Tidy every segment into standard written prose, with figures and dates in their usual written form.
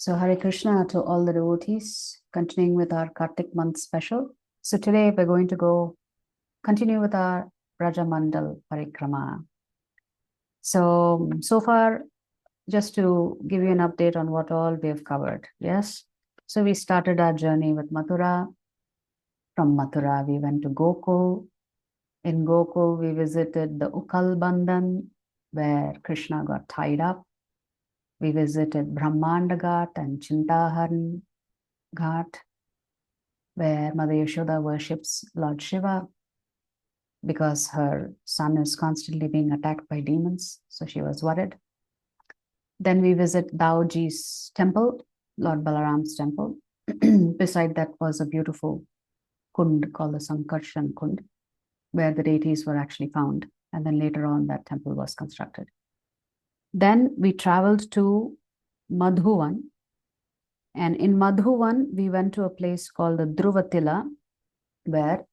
So Hare Krishna to all the devotees, continuing with our Kartik month special. So today we're going to continue with our Brajamandala Parikrama. So far, just to give you an update on what all we have covered. Yes. So we started our journey with Mathura. From Mathura, we went to Gokul. In Gokul, we visited the Ukal Bandhan, where Krishna got tied up. We visited Brahmanda Ghat and Chintaharn Ghat, where Mother Yashoda worships Lord Shiva because her son is constantly being attacked by demons. So she was worried. Then we visit Daoji's temple, Lord Balaram's temple. Beside that was a beautiful kund called the Sankarshan Kund, where the deities were actually found. And then later on, that temple was constructed. Then we traveled to Madhuvan. And in Madhuvan, we went to a place called the Dhruvatila, where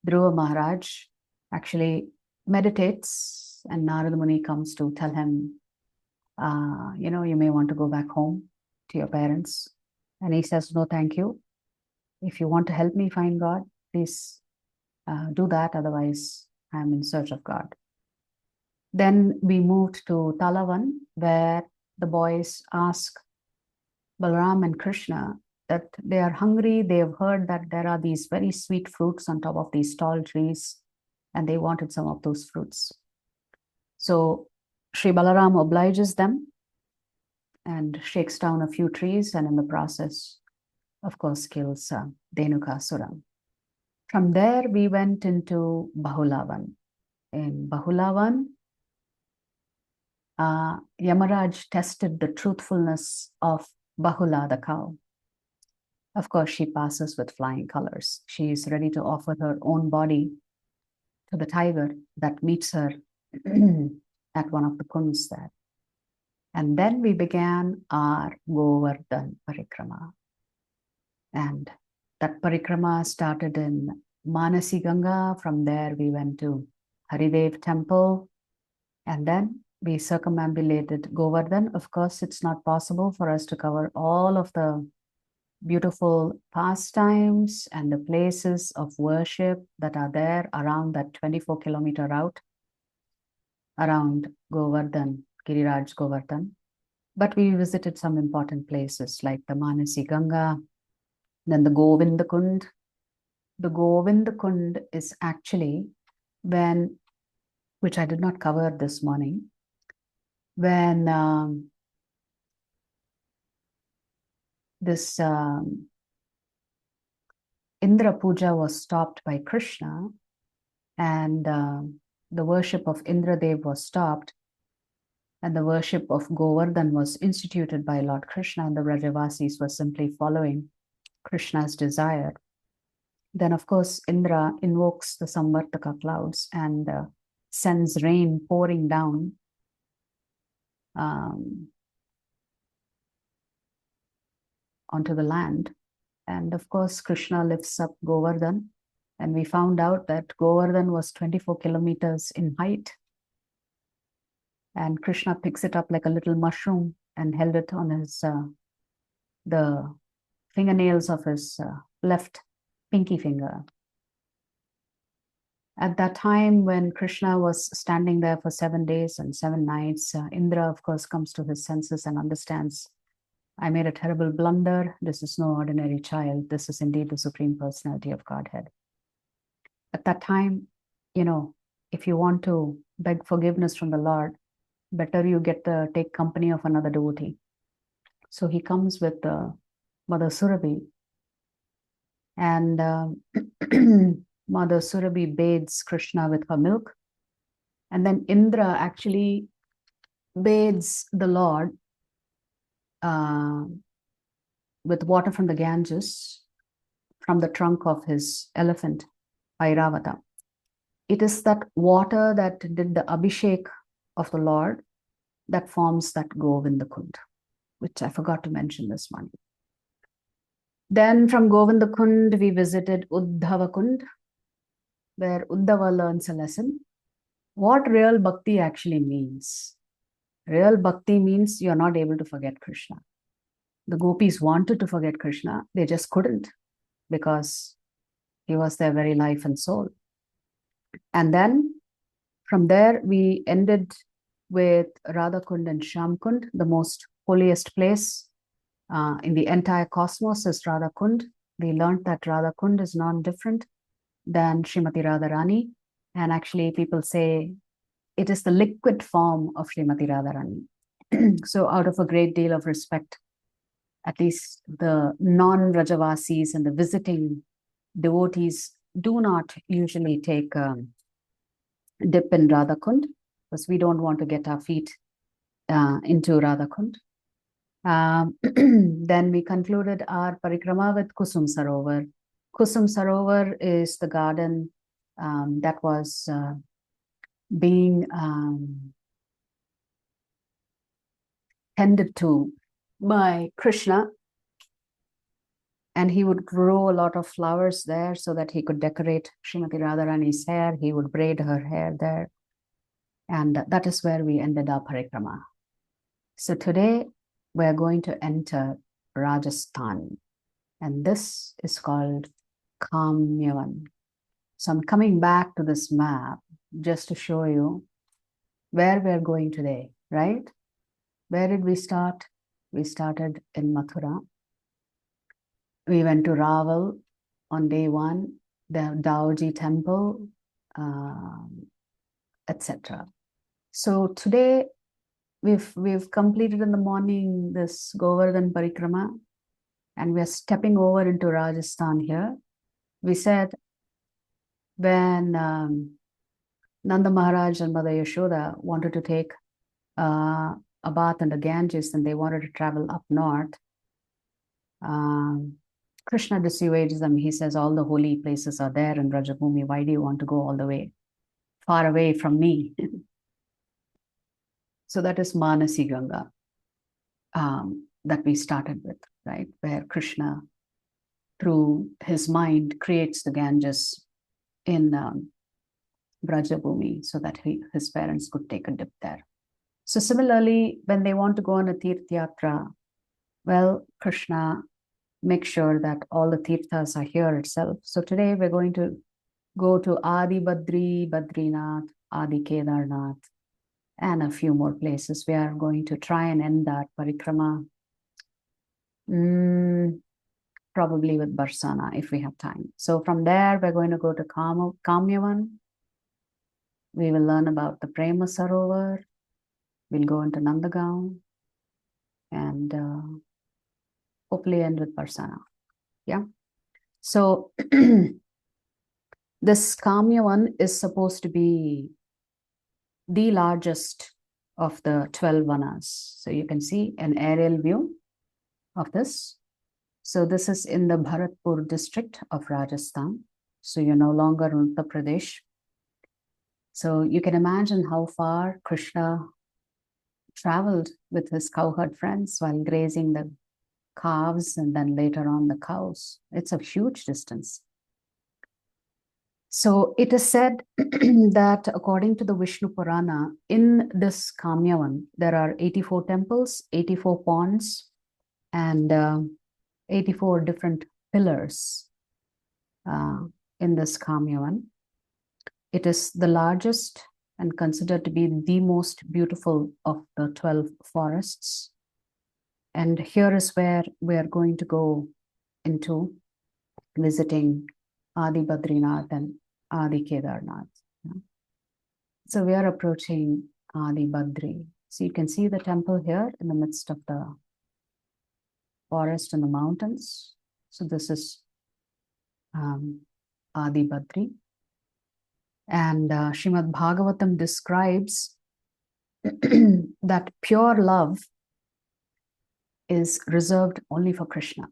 Dhruva Maharaj actually meditates, and Narada Muni comes to tell him, you may want to go back home to your parents. And he says, no, thank you. If you want to help me find God, please do that. Otherwise, I'm in search of God. Then we moved to Talavan, where the boys ask Balaram and Krishna that they are hungry. They have heard that there are these very sweet fruits on top of these tall trees, and they wanted some of those fruits. So Sri Balaram obliges them and shakes down a few trees, and in the process, of course, kills Dhenukasura. From there, we went into Bahulavan. In Bahulavan, Yamaraj tested the truthfulness of Bahula, the cow. Of course, she passes with flying colors. She is ready to offer her own body to the tiger that meets her at one of the kunds there. And then we began our Govardhan Parikrama. And that Parikrama started in Manasi Ganga. From there, we went to Haridev Temple. And then we circumambulated Govardhan. Of course, it's not possible for us to cover all of the beautiful pastimes and the places of worship that are there around that 24-kilometer route around Govardhan, Giriraj Govardhan. But we visited some important places like the Manasi Ganga, then the Govinda Kund. The Govinda Kund is actually which I did not cover this morning, when this Indra Puja was stopped by Krishna, and the worship of Indradev was stopped, and the worship of Govardhan was instituted by Lord Krishna, and the Brajavasis were simply following Krishna's desire. Then, of course, Indra invokes the Samvartaka clouds and sends rain pouring down onto the land. And of course, Krishna lifts up Govardhan. And we found out that Govardhan was 24 kilometers in height. And Krishna picks it up like a little mushroom and held it on his the fingernails of his left pinky finger. At that time, when Krishna was standing there for 7 days and 7 nights, Indra, of course, comes to his senses and understands, I made a terrible blunder. This is no ordinary child. This is indeed the Supreme Personality of Godhead. At that time, if you want to beg forgiveness from the Lord, better you take company of another devotee. So he comes with Mother Surabhi, and Mother Surabhi bathes Krishna with her milk. And then Indra actually bathes the Lord with water from the Ganges, from the trunk of his elephant, Airavata. It is that water that did the Abhishek of the Lord that forms that Govinda Kund, which I forgot to mention this morning. Then from Govinda Kund, we visited Uddhava Kund, where Uddhava learns a lesson. What real bhakti actually means. Real bhakti means you're not able to forget Krishna. The gopis wanted to forget Krishna. They just couldn't because he was their very life and soul. And then from there, we ended with Radhakund and Shamkund, the most holiest place in the entire cosmos is Radhakund. We learned that Radhakund is non-different than Srimati Radharani. And actually, people say it is the liquid form of Srimati Radharani. So out of a great deal of respect, at least the non-Rajavasis and the visiting devotees do not usually take dip in Radhakund because we don't want to get our feet into Radhakund. Then we concluded our parikrama with Kusum Sarovar. Kusum Sarovar is the garden that was being tended to by Krishna, and he would grow a lot of flowers there so that he could decorate Srimati Radharani's hair. He would braid her hair there, and that is where we ended our parikrama. So today we're going to enter Rajasthan, and this is called Kamyavan. So I'm coming back to this map just to show you where we're going today, right? Where did we start? We started in Mathura. We went to Raval on day one, the Daoji temple, etc. So today we've completed in the morning this Govardhan Parikrama, and we're stepping over into Rajasthan here. We said when Nanda Maharaj and Mother Yashoda wanted to take a bath in the Ganges and they wanted to travel up north, Krishna dissuades them. He says, all the holy places are there in Rajabhumi. Why do you want to go all the way, far away from me? So that is Manasi Ganga that we started with, right? Where Krishna, through his mind, creates the Ganges in Brajabhumi so that his parents could take a dip there. So similarly, when they want to go on a Tirth Yatra, well, Krishna makes sure that all the Tirthas are here itself. So today we're going to go to Adi Badri, Badrinath, Adi Kedarnath, and a few more places. We are going to try and end that parikrama probably with Barsana if we have time. So from there, we're going to go to Kamyavan. We will learn about the Prema Sarovar. We'll go into Nandagaon and hopefully end with Barsana. Yeah. So this Kamyavan is supposed to be the largest of the 12 vanas. So you can see an aerial view of this. So this is in the Bharatpur district of Rajasthan. So you're no longer in Uttar Pradesh. So you can imagine how far Krishna traveled with his cowherd friends while grazing the calves and then later on the cows. It's a huge distance. So it is said that according to the Vishnu Purana, in this Kamyavan, there are 84 temples, 84 ponds, and 84 different pillars in this Kamyavan. It is the largest and considered to be the most beautiful of the 12 forests. And here is where we are going to go into visiting Adi Badrinath and Adi Kedarnath. So we are approaching Adi Badri. So you can see the temple here in the midst of the forest and the mountains. So this is Adi Badri. And Srimad Bhagavatam describes that pure love is reserved only for Krishna.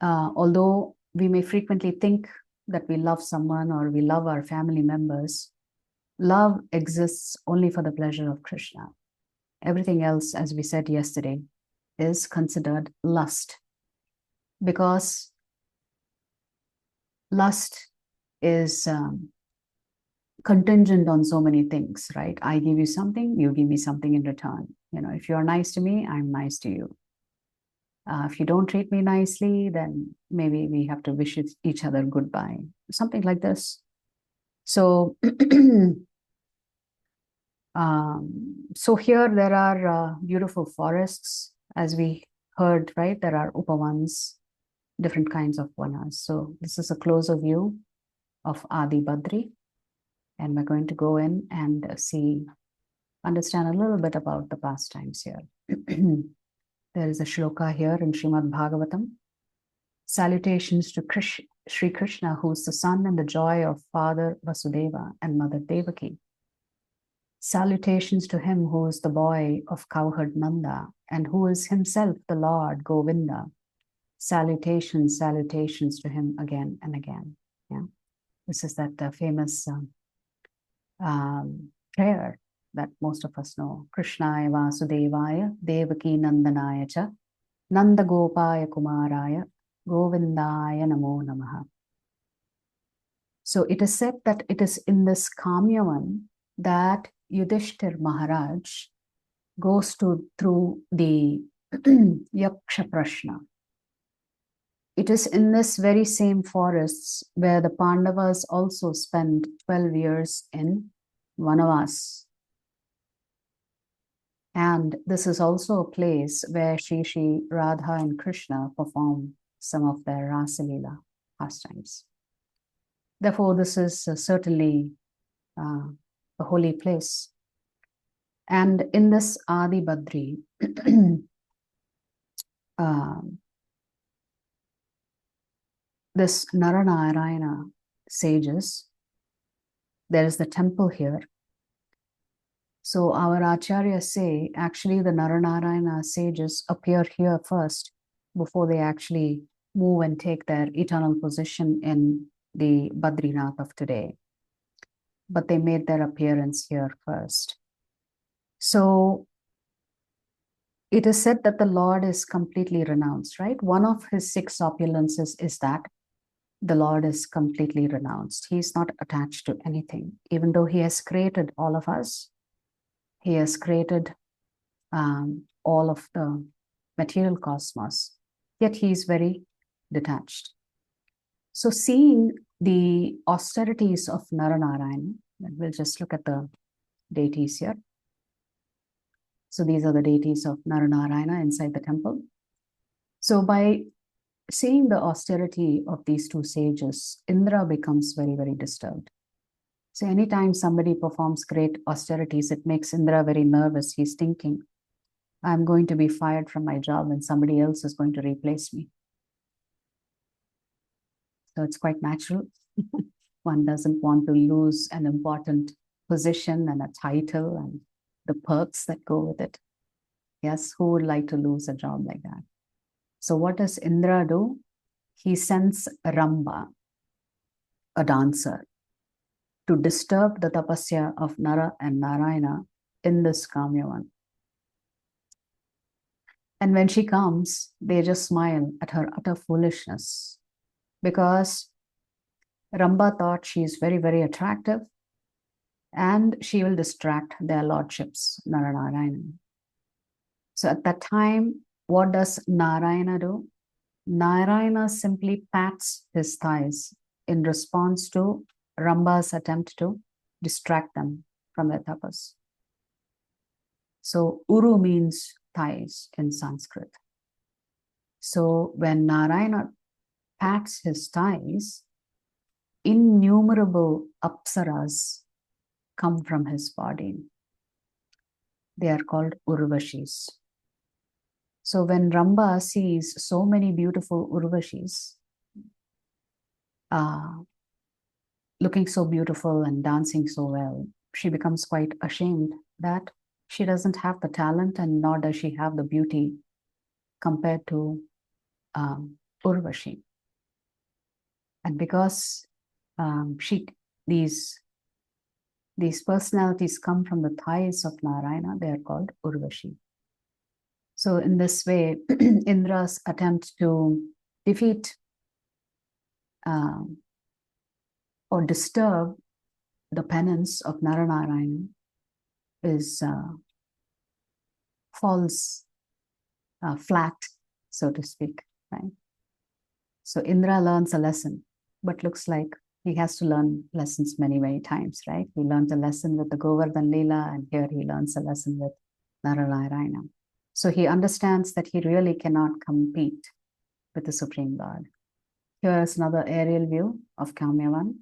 Although we may frequently think that we love someone or we love our family members, love exists only for the pleasure of Krishna. Everything else, as we said yesterday, is considered lust, because lust is contingent on so many things, right? I give you something, you give me something in return. You know, if you're nice to me, I'm nice to you. If you don't treat me nicely, then maybe we have to wish each other goodbye. Something like this. So, so here there are beautiful forests, as we heard, right? There are upavans, different kinds of vanas. So this is a closer view of Adi Badri. And we're going to go in and understand a little bit about the pastimes here. There is a shloka here in Srimad Bhagavatam. Salutations to Sri Krishna, who is the son and the joy of Father Vasudeva and Mother Devaki. Salutations to him who is the boy of cowherd Nanda and who is himself the Lord Govinda. Salutations, salutations to him again and again. Yeah, this is that famous prayer that most of us know. Krishnaya Vasudevaya Devaki Nandanaya cha Nanda Gopaya Kumaraya Govindaya Namo Namaha. So it is said that it is in this Kamyavan that Yudhishthir Maharaj goes through the Yaksha Prashna. It is in this very same forests where the Pandavas also spent 12 years in Vanavas. And this is also a place where Shri Radha and Krishna perform some of their Rasalila pastimes. Therefore, this is certainly a holy place. And in this Adi Badri, this Naranarayana sages, there is the temple here. So our acharyas say, actually the Naranarayana sages appear here first before they actually move and take their eternal position in the Badrinath of today. But they made their appearance here first. So it is said that the Lord is completely renounced, right? One of his 6 opulences is that the Lord is completely renounced. He is not attached to anything. Even though he has created all of us, he has created all of the material cosmos, yet he is very detached. So seeing the austerities of Naranarayana, we'll just look at the deities here. So these are the deities of Naranarayana inside the temple. So by seeing the austerity of these 2 sages, Indra becomes very, very disturbed. So anytime somebody performs great austerities, it makes Indra very nervous. He's thinking, I'm going to be fired from my job and somebody else is going to replace me. So it's quite natural. One doesn't want to lose an important position and a title and the perks that go with it. Yes, who would like to lose a job like that? So what does Indra do? He sends Ramba, a dancer, to disturb the tapasya of Nara and Narayana in this Kamyavan. And when she comes, they just smile at her utter foolishness because Ramba thought she is very, very attractive and she will distract their lordships, Narayana. So at that time, what does Narayana do? Narayana simply pats his thighs in response to Ramba's attempt to distract them from their tapas. So Uru means thighs in Sanskrit. So when Narayana pats his thighs, innumerable apsaras come from his body. They are called Urvashis. So when Ramba sees so many beautiful Urvashis looking so beautiful and dancing so well, she becomes quite ashamed that she doesn't have the talent and nor does she have the beauty compared to Urvashi. And because these personalities come from the thighs of Narayana, they are called Urvashi. So in this way, Indra's attempt to defeat or disturb the penance of Naranarayana is falls flat so to speak, right? So Indra learns a lesson, but looks like he has to learn lessons many, many times, right? He learned a lesson with the Govardhan Leela, and here he learns a lesson with Narayana. So he understands that he really cannot compete with the Supreme Lord. Here is another aerial view of Kamyavan.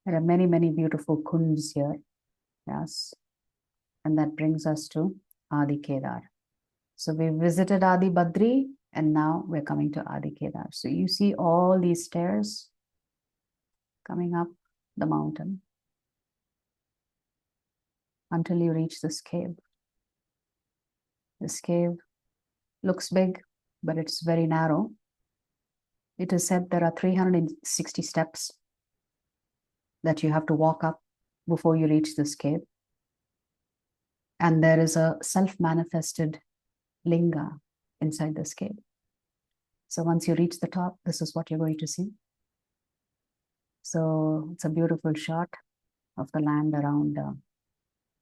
There are many, many beautiful kunds here. Yes. And that brings us to Adi Kedar. So we visited Adi Badri, and now we're coming to Adi Kedar. So you see all these stairs coming up the mountain until you reach this cave. This cave looks big, but it's very narrow. It is said there are 360 steps that you have to walk up before you reach this cave. And there is a self-manifested linga inside this cave. So once you reach the top, this is what you're going to see. So it's a beautiful shot of the land around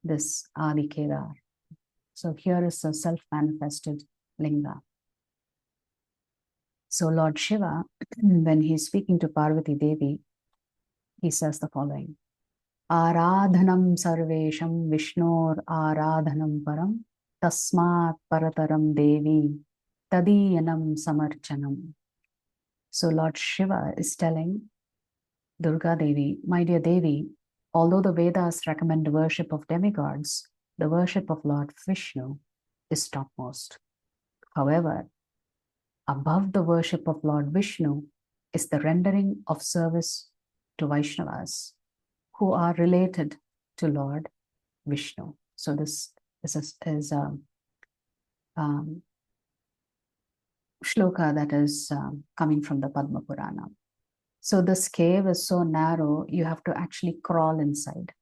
this Adi Kedar. So here is a self-manifested linga. So Lord Shiva, when he's speaking to Parvati Devi, he says the following: Aradhanam sarvesham Vishnor aradhanam param tasmat parataram devi tadiyanam samarchanam. So Lord Shiva is telling Durga Devi, my dear Devi, although the Vedas recommend the worship of demigods, the worship of Lord Vishnu is topmost. However, above the worship of Lord Vishnu is the rendering of service to Vaishnavas who are related to Lord Vishnu. So this is a shloka that is coming from the Padma Purana. So this cave is so narrow, you have to actually crawl inside.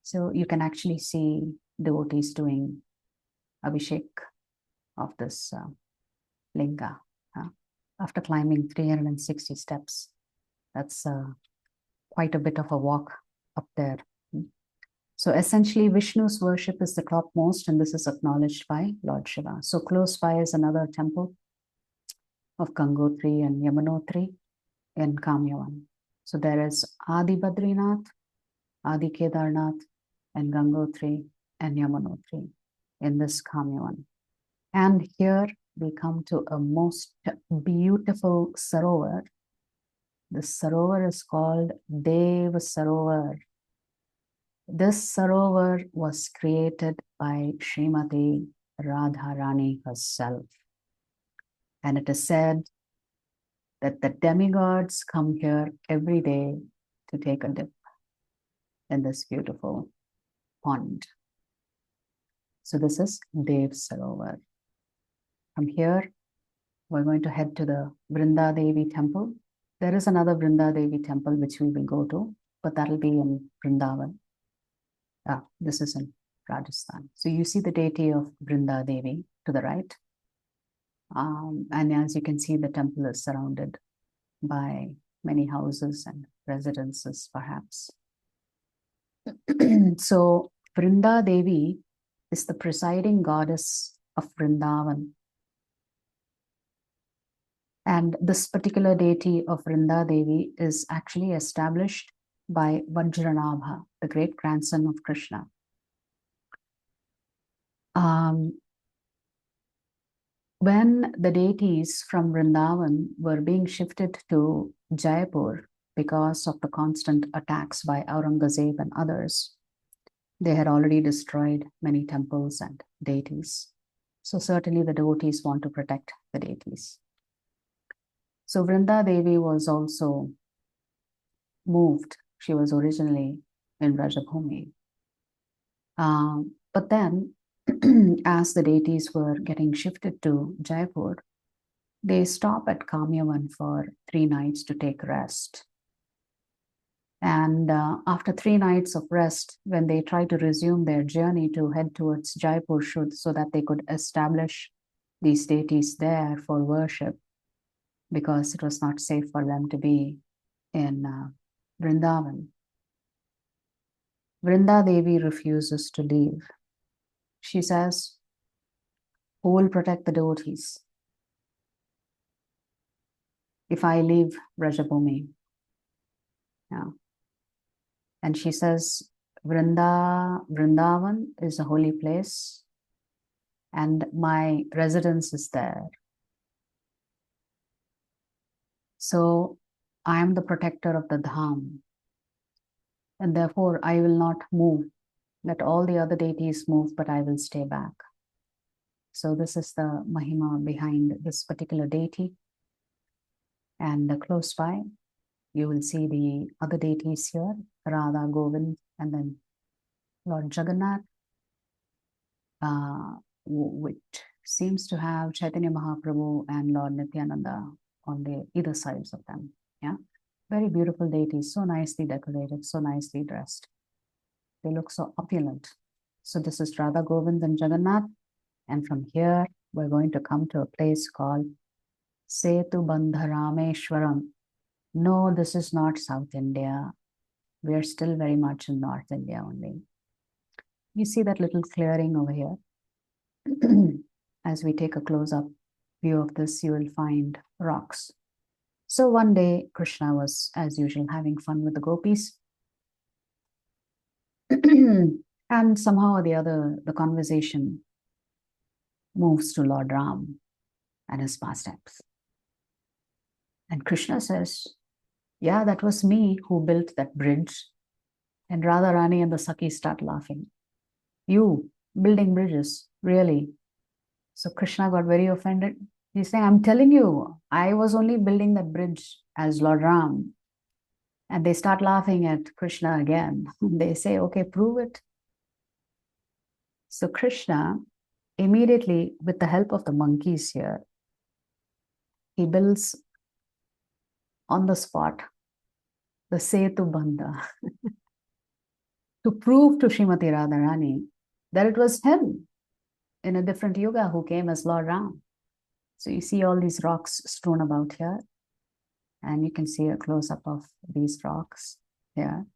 So you can actually see devotees doing abhishek of this linga after climbing 360 steps. That's quite a bit of a walk up there. So essentially, Vishnu's worship is the topmost, and this is acknowledged by Lord Shiva. So close by is another temple of Gangotri and Yamunotri in Kamyavan. So there is Adi Badrinath, Adi Kedarnath, and Gangotri and Yamunotri in this Kamyavan. And here we come to a most beautiful sarovar. This sarovar is called Dev Sarovar. This sarovar was created by Srimati Radharani herself. And it is said that the demigods come here every day to take a dip in this beautiful pond. So this is Dev Sarovar. From here, we're going to head to the Vrinda Devi temple. There is another Vrinda Devi temple which we will go to, but that'll be in Vrindavan. This is in Rajasthan. So you see the deity of Vrinda Devi to the right. And as you can see, the temple is surrounded by many houses and residences, perhaps. So Vrinda Devi is the presiding goddess of Vrindavan. And this particular deity of Vrinda Devi is actually established by Vajranabha, the great grandson of Krishna. When the deities from Vrindavan were being shifted to Jaipur because of the constant attacks by Aurangzeb and others, they had already destroyed many temples and deities. So certainly the devotees want to protect the deities. So Vrinda Devi was also moved. She was originally in Brajabhumi. But then, as the deities were getting shifted to Jaipur, they stop at Kamyavan for 3 nights to take rest. And after 3 nights of rest, when they try to resume their journey to head towards Jaipur so that they could establish these deities there for worship, because it was not safe for them to be in Vrindavan, Vrinda Devi refuses to leave. She says, who will protect the devotees? if I leave Brajabhumi. Yeah. And she says, Vrindavan is a holy place, and my residence is there. So I am the protector of the Dham, and therefore I will not move. Let all the other deities move, but I will stay back. So this is the Mahima behind this particular deity. And close by, you will see the other deities here, Radha, Govind, and then Lord Jagannath, which seems to have Chaitanya Mahaprabhu and Lord Nityananda on the either sides of them. Yeah, very beautiful deities, so nicely decorated, so nicely dressed. They look so opulent. So this is Radha, Govind, and Jagannath. And from here, we're going to come to a place called Setu Bandharameshwaram. No, this is not South India. We are still very much in North India only. You see that little clearing over here? As we take a close-up view of this, you will find rocks. So one day, Krishna was, as usual, having fun with the gopis. And somehow or the other, the conversation moves to Lord Ram and his pastimes. And Krishna says, yeah, that was me who built that bridge. And Radharani and the Sakis start laughing. You building bridges, really? So Krishna got very offended. He's saying, I'm telling you, I was only building that bridge as Lord Ram. And they start laughing at Krishna again. They say, okay, prove it. So Krishna, immediately, with the help of the monkeys here, he builds on the spot the Setu Bandha to prove to Srimati Radharani that it was him in a different yuga who came as Lord Ram. So you see all these rocks strewn about here, and you can see a close-up of these rocks here.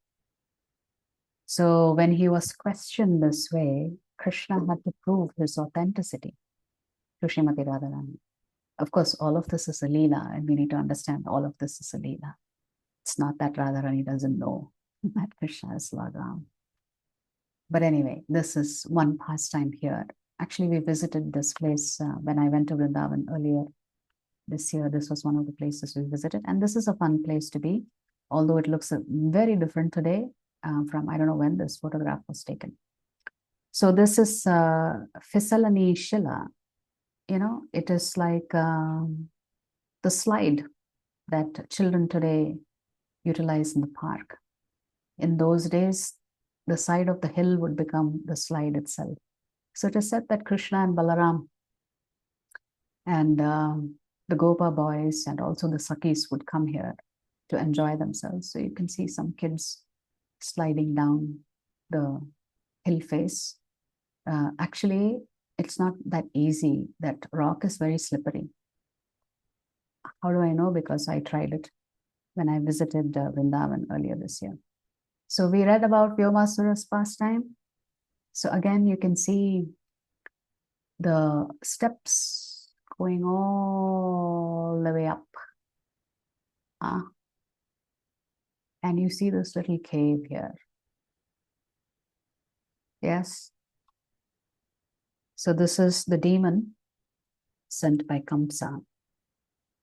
So when he was questioned this way, Krishna had to prove his authenticity to Srimati Radharani. Of course, all of this is a Leela, and we need to understand all of this is a Leela. It's not that Radharani doesn't know that Krishna is Lord Ram. But anyway, this is one pastime here. Actually, we visited this place when I went to Vrindavan earlier this year. This was one of the places we visited. And this is a fun place to be, although it looks very different today from, I don't know when this photograph was taken. So this is Fisalani Shila. You know, it is like the slide that children today utilize in the park. In those days, the side of the hill would become the slide itself. So it is said that Krishna and Balaram and the Gopa boys and also the Sakis would come here to enjoy themselves. So you can see some kids sliding down the hill face. Actually, it's not that easy. That rock is very slippery. How do I know? Because I tried it when I visited Vrindavan earlier this year. So we read about Vyomasura's pastime. So again, you can see the steps going all the way up. And you see this little cave here. Yes. So this is the demon sent by Kamsa.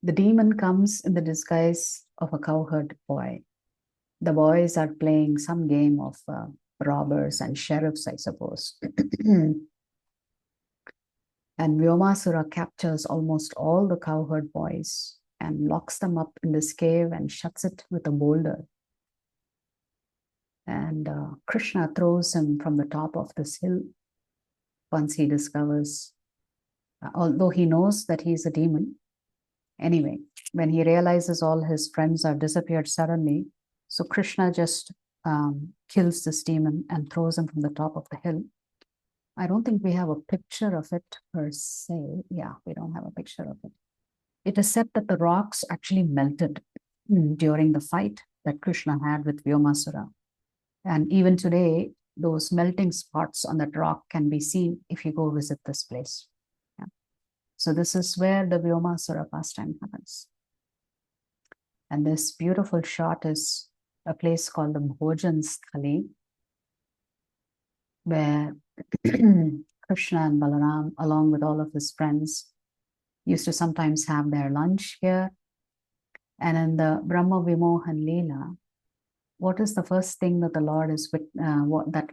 The demon comes in the disguise of a cowherd boy. The boys are playing some game of robbers and sheriffs, I suppose. And Vyomasura captures almost all the cowherd boys and locks them up in this cave and shuts it with a boulder. And Krishna throws him from the top of this hill once he discovers, although he knows that he's a demon. Anyway, when he realizes all his friends have disappeared suddenly, so Krishna just kills this demon and throws him from the top of the hill. I don't think we have a picture of it per se. Yeah, we don't have a picture of it. It is said that the rocks actually melted during the fight that Krishna had with Vyomasura. And even today, those melting spots on that rock can be seen if you go visit this place. Yeah. So this is where the Vyomasura pastime happens. And this beautiful shot is a place called the Bhojan Sthali, where Krishna and Balaram, along with all of his friends, used to sometimes have their lunch here. And in the Brahma Vimohan Leela, what is the first thing that the Lord is that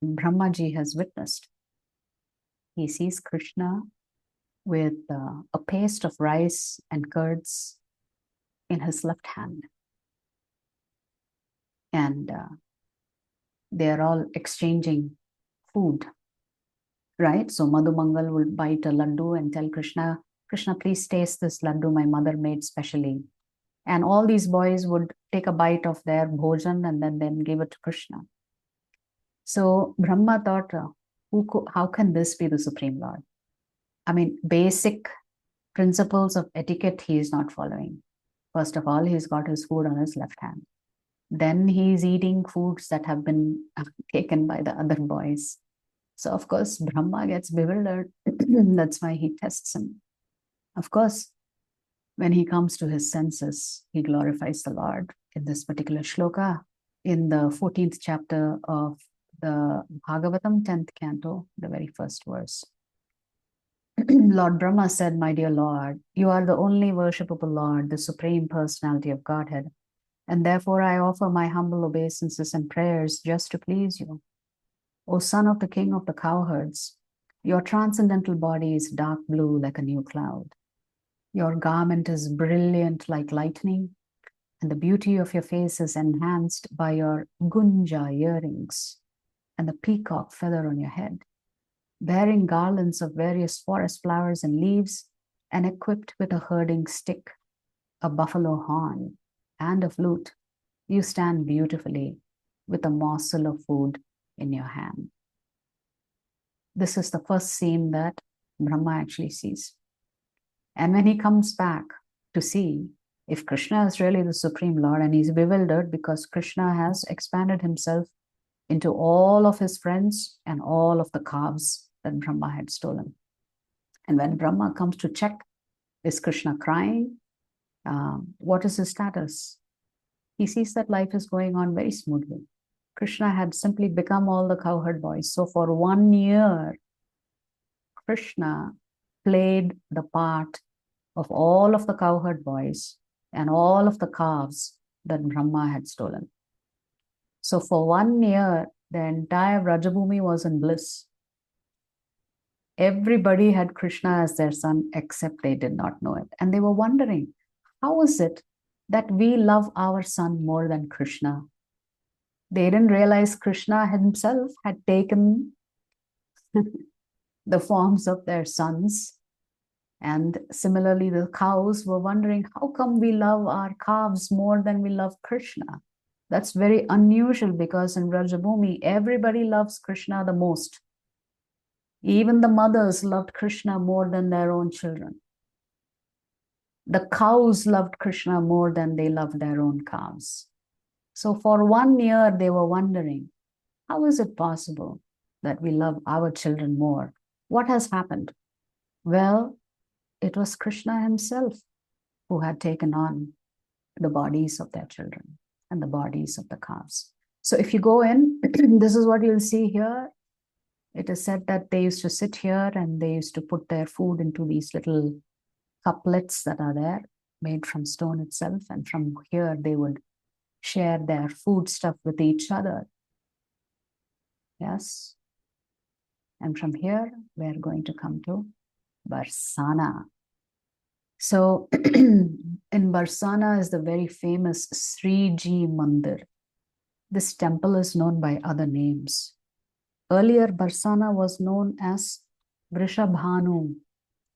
Brahmaji has witnessed? He sees Krishna with a paste of rice and curds in his left hand. And they are all exchanging food, right? So Madhumangal will bite a laddu and tell Krishna, Krishna, please taste this laddu my mother made specially. And all these boys would take a bite of their bhojan and then give it to Krishna. So Brahma thought, how can this be the Supreme Lord? I mean, basic principles of etiquette he is not following. First of all, he's got his food on his left hand. Then he's eating foods that have been taken by the other boys. So of course, Brahma gets bewildered. That's why he tests him. Of course, when he comes to his senses, he glorifies the Lord. In this particular shloka, in the 14th chapter of the Bhagavatam, 10th canto, the very first verse. Lord Brahma said, my dear Lord, you are the only worshipable Lord, the Supreme Personality of Godhead, and therefore I offer my humble obeisances and prayers just to please you. O son of the king of the cowherds, your transcendental body is dark blue like a new cloud. Your garment is brilliant like lightning, and the beauty of your face is enhanced by your gunja earrings and the peacock feather on your head, bearing garlands of various forest flowers and leaves, and equipped with a herding stick, a buffalo horn, and a flute. You stand beautifully with a morsel of food in your hand. This is the first scene that Brahma actually sees. And when he comes back to see if Krishna is really the Supreme Lord, and he's bewildered because Krishna has expanded himself into all of his friends and all of the calves that Brahma had stolen. And when Brahma comes to check, is Krishna crying? What is his status? He sees that life is going on very smoothly. Krishna had simply become all the cowherd boys. So for 1 year, Krishna played the part of all of the cowherd boys and all of the calves that Brahma had stolen. So for 1 year, the entire Brajabhumi was in bliss. Everybody had Krishna as their son, except they did not know it. And they were wondering, how is it that we love our son more than Krishna? They didn't realize Krishna himself had taken the forms of their sons. And similarly, the cows were wondering, how come we love our calves more than we love Krishna? That's very unusual because in Brajabhumi, everybody loves Krishna the most. Even the mothers loved Krishna more than their own children. The cows loved Krishna more than they loved their own calves. So for 1 year, they were wondering, how is it possible that we love our children more? What has happened? Well, it was Krishna himself who had taken on the bodies of their children and the bodies of the calves. So if you go in, this is what you'll see here. It is said that they used to sit here and they used to put their food into these little couplets that are there, made from stone itself. And from here, they would share their food stuff with each other. Yes. And from here, we're going to come to Barsana. So in Barsana is the very famous Sriji Mandir. This temple is known by other names. Earlier, Barsana was known as Vrishabhanu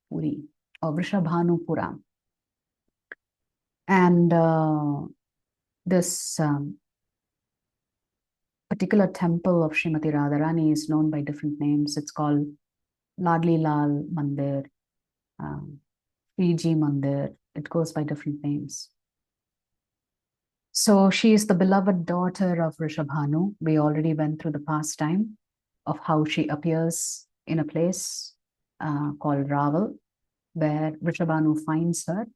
Puri or Vrishabhanupura. And this particular temple of Srimati Radharani is known by different names. It's called Ladli Lal Mandir, Sriji Mandir. It goes by different names. So she is the beloved daughter of Vrishabhanu. We already went through the pastime of how she appears in a place called Raval, where Vrishabhanu finds her.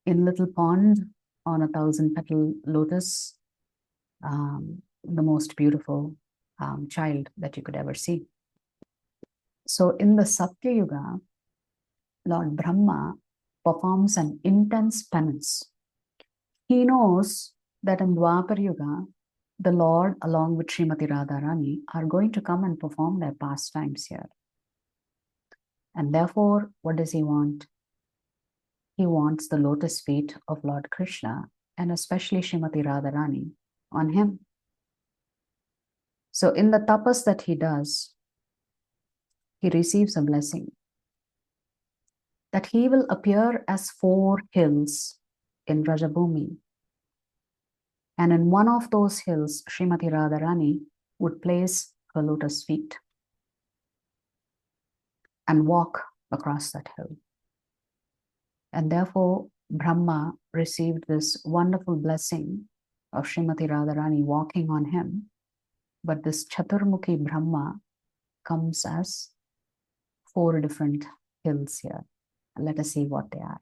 in little pond on a 1,000-petal lotus, the most beautiful child that you could ever see. So in the Satya Yuga, Lord Brahma performs an intense penance. He knows that in Dwapar Yuga, the Lord, along with Srimati Radharani, are going to come and perform their pastimes here. And therefore, what does he want? He wants the lotus feet of Lord Krishna, and especially Srimati Radharani, on him. So in the tapas that he does, he receives a blessing that he will appear as 4 hills in Rajabhumi. And in one of those hills, Srimati Radharani would place her lotus feet and walk across that hill. And therefore, Brahma received this wonderful blessing of Srimati Radharani walking on him. But this Chaturmukhi Brahma comes as 4 different hills here. Let us see what they are.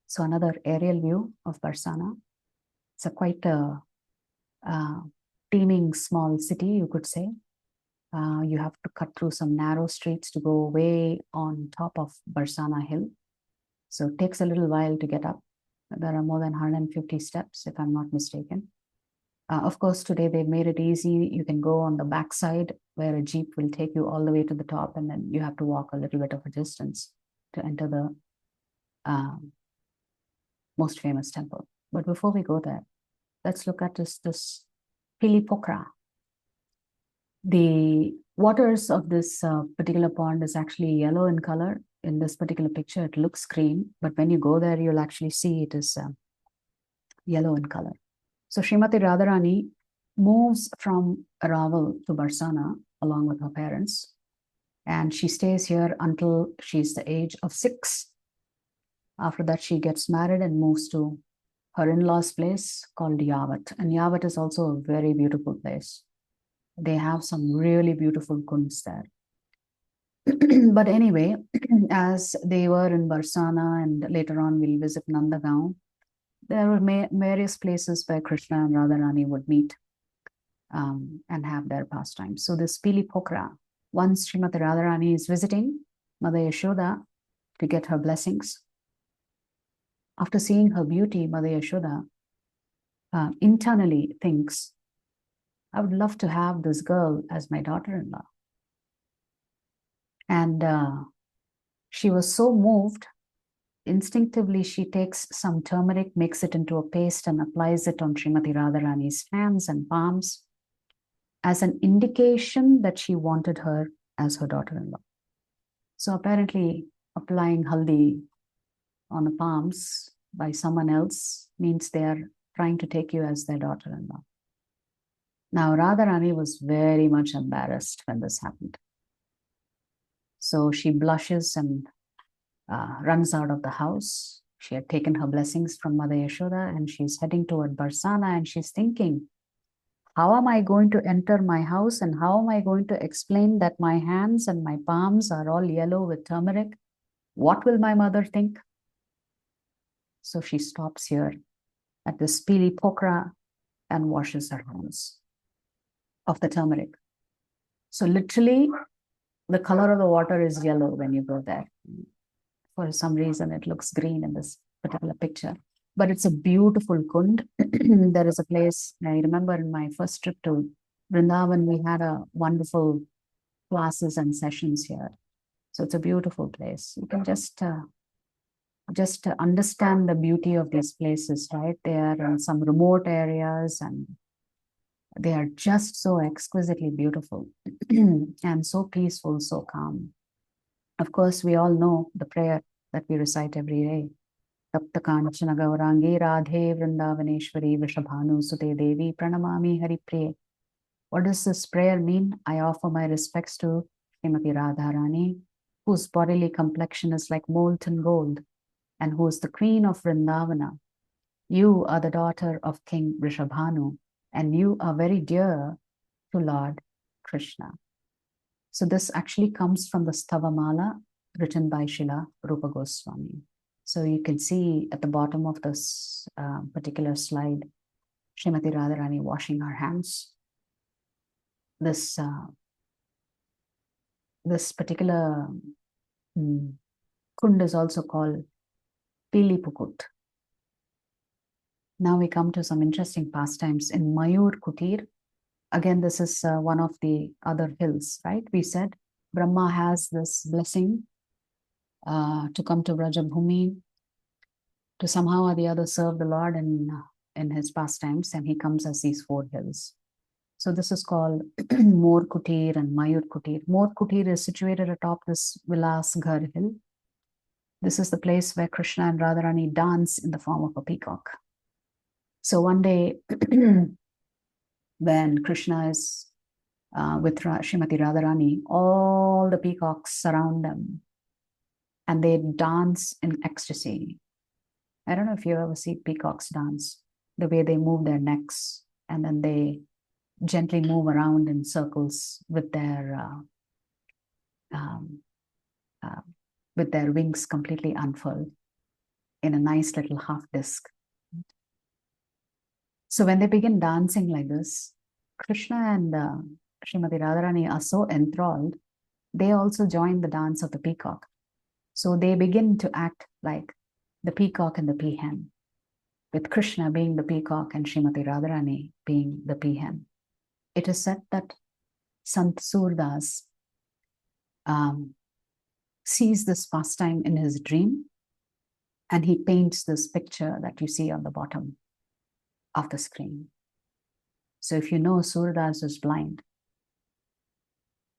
So another aerial view of Barsana. It's a quite a teeming small city, you could say. You have to cut through some narrow streets to go way on top of Barsana Hill. So it takes a little while to get up. There are more than 150 steps, if I'm not mistaken. Of course, today they've made it easy. You can go on the backside where a jeep will take you all the way to the top, and then you have to walk a little bit of a distance to enter the most famous temple. But before we go there, let's look at this Pilipokra. The waters of this particular pond is actually yellow in color. In this particular picture, it looks green, but when you go there, you'll actually see it is yellow in color. So Srimati Radharani moves from Raval to Barsana along with her parents, and she stays here until she's the age of 6. After that, she gets married and moves to her in-laws' place called Yavat. And Yavat is also a very beautiful place. They have some really beautiful kunds there. But anyway, as they were in Barsana, and later on we'll visit Nandagaon, there were various places where Krishna and Radharani would meet and have their pastimes. So this Pilipokra, once Srimati Radharani is visiting Mother Yashoda to get her blessings, after seeing her beauty, Mother Yashoda internally thinks, I would love to have this girl as my daughter-in-law. And she was so moved, instinctively she takes some turmeric, makes it into a paste and applies it on Srimati Radharani's hands and palms as an indication that she wanted her as her daughter-in-law. So apparently applying haldi on the palms by someone else means they are trying to take you as their daughter-in-law. Now Radharani was very much embarrassed when this happened. So she blushes and runs out of the house. She had taken her blessings from Mother Yashoda and she's heading toward Barsana, and she's thinking, how am I going to enter my house and how am I going to explain that my hands and my palms are all yellow with turmeric? What will my mother think? So she stops here at this Pilipokra and washes her hands of the turmeric. So literally, the color of the water is yellow when you go there. For some reason, it looks green in this particular picture. But it's a beautiful kund. There is a place, I remember in my first trip to Vrindavan, we had a wonderful classes and sessions here. So it's a beautiful place. You can just understand the beauty of these places, right? They are in some remote areas and they are just so exquisitely beautiful and so peaceful, so calm. Of course, we all know the prayer that we recite every day. Tapta Kanchana Gaurangi Radhe Vrindavaneshwari Vishabhanu Sute Devi Pranamami Haripriye. What does this prayer mean? I offer my respects to Srimati Radharani, whose bodily complexion is like molten gold and who is the queen of Vrindavana. You are the daughter of King Rishabhanu, and you are very dear to Lord Krishna. So this actually comes from the Stavamala written by Srila Rupa Goswami. So you can see at the bottom of this particular slide, Srimati Radharani washing her hands. This particular kund is also called Pili Pukut. Now we come to some interesting pastimes in Mayur Kutir. Again, this is one of the other hills, right? We said Brahma has this blessing to come to Brajabhumi to somehow or the other serve the Lord in his pastimes, and he comes as these 4 hills. So this is called Mor Kutir and Mayur Kutir. Mor Kutir is situated atop this Vilasghar hill. This is the place where Krishna and Radharani dance in the form of a peacock. So one day, when Krishna is with Srimati Radharani, all the peacocks surround them and they dance in ecstasy. I don't know if you ever see peacocks dance, the way they move their necks and then they gently move around in circles with their wings completely unfurled in a nice little half disc. So when they begin dancing like this, Krishna and Srimati Radharani are so enthralled, they also join the dance of the peacock. So they begin to act like the peacock and the peahen, with Krishna being the peacock and Srimati Radharani being the peahen. It is said that Sant Surdas sees this pastime in his dream, and he paints this picture that you see on the bottom of the screen. So if you know, Surdas is blind.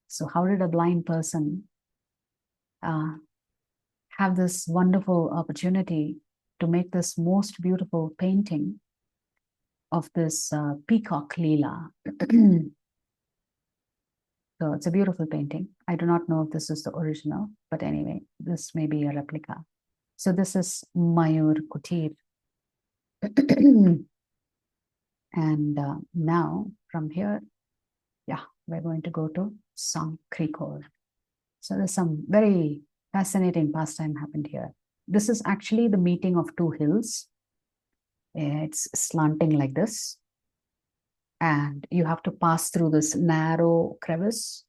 So how did a blind person have this wonderful opportunity to make this most beautiful painting of this peacock Leela? So it's a beautiful painting. I do not know if this is the original, but anyway, this may be a replica. So this is Mayur Kutir. And now from here, we're going to go to Sankrikor. So there's some very fascinating pastime happened here. This is actually the meeting of 2 hills. It's slanting like this. And you have to pass through this narrow crevice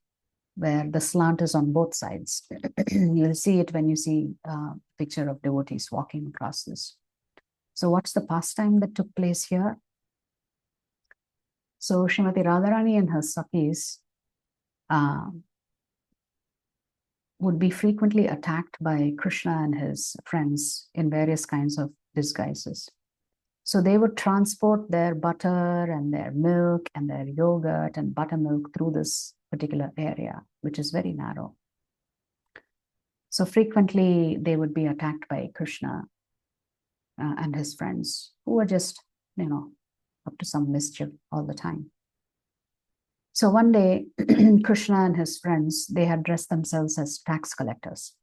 where the slant is on both sides. You'll see it when you see a picture of devotees walking across this. So what's the pastime that took place here? So Srimati Radharani and her Sakis would be frequently attacked by Krishna and his friends in various kinds of disguises. So they would transport their butter and their milk and their yogurt and buttermilk through this particular area, which is very narrow. So frequently they would be attacked by Krishna and his friends, who were just, up to some mischief all the time. So one day, Krishna and his friends, they had dressed themselves as tax collectors.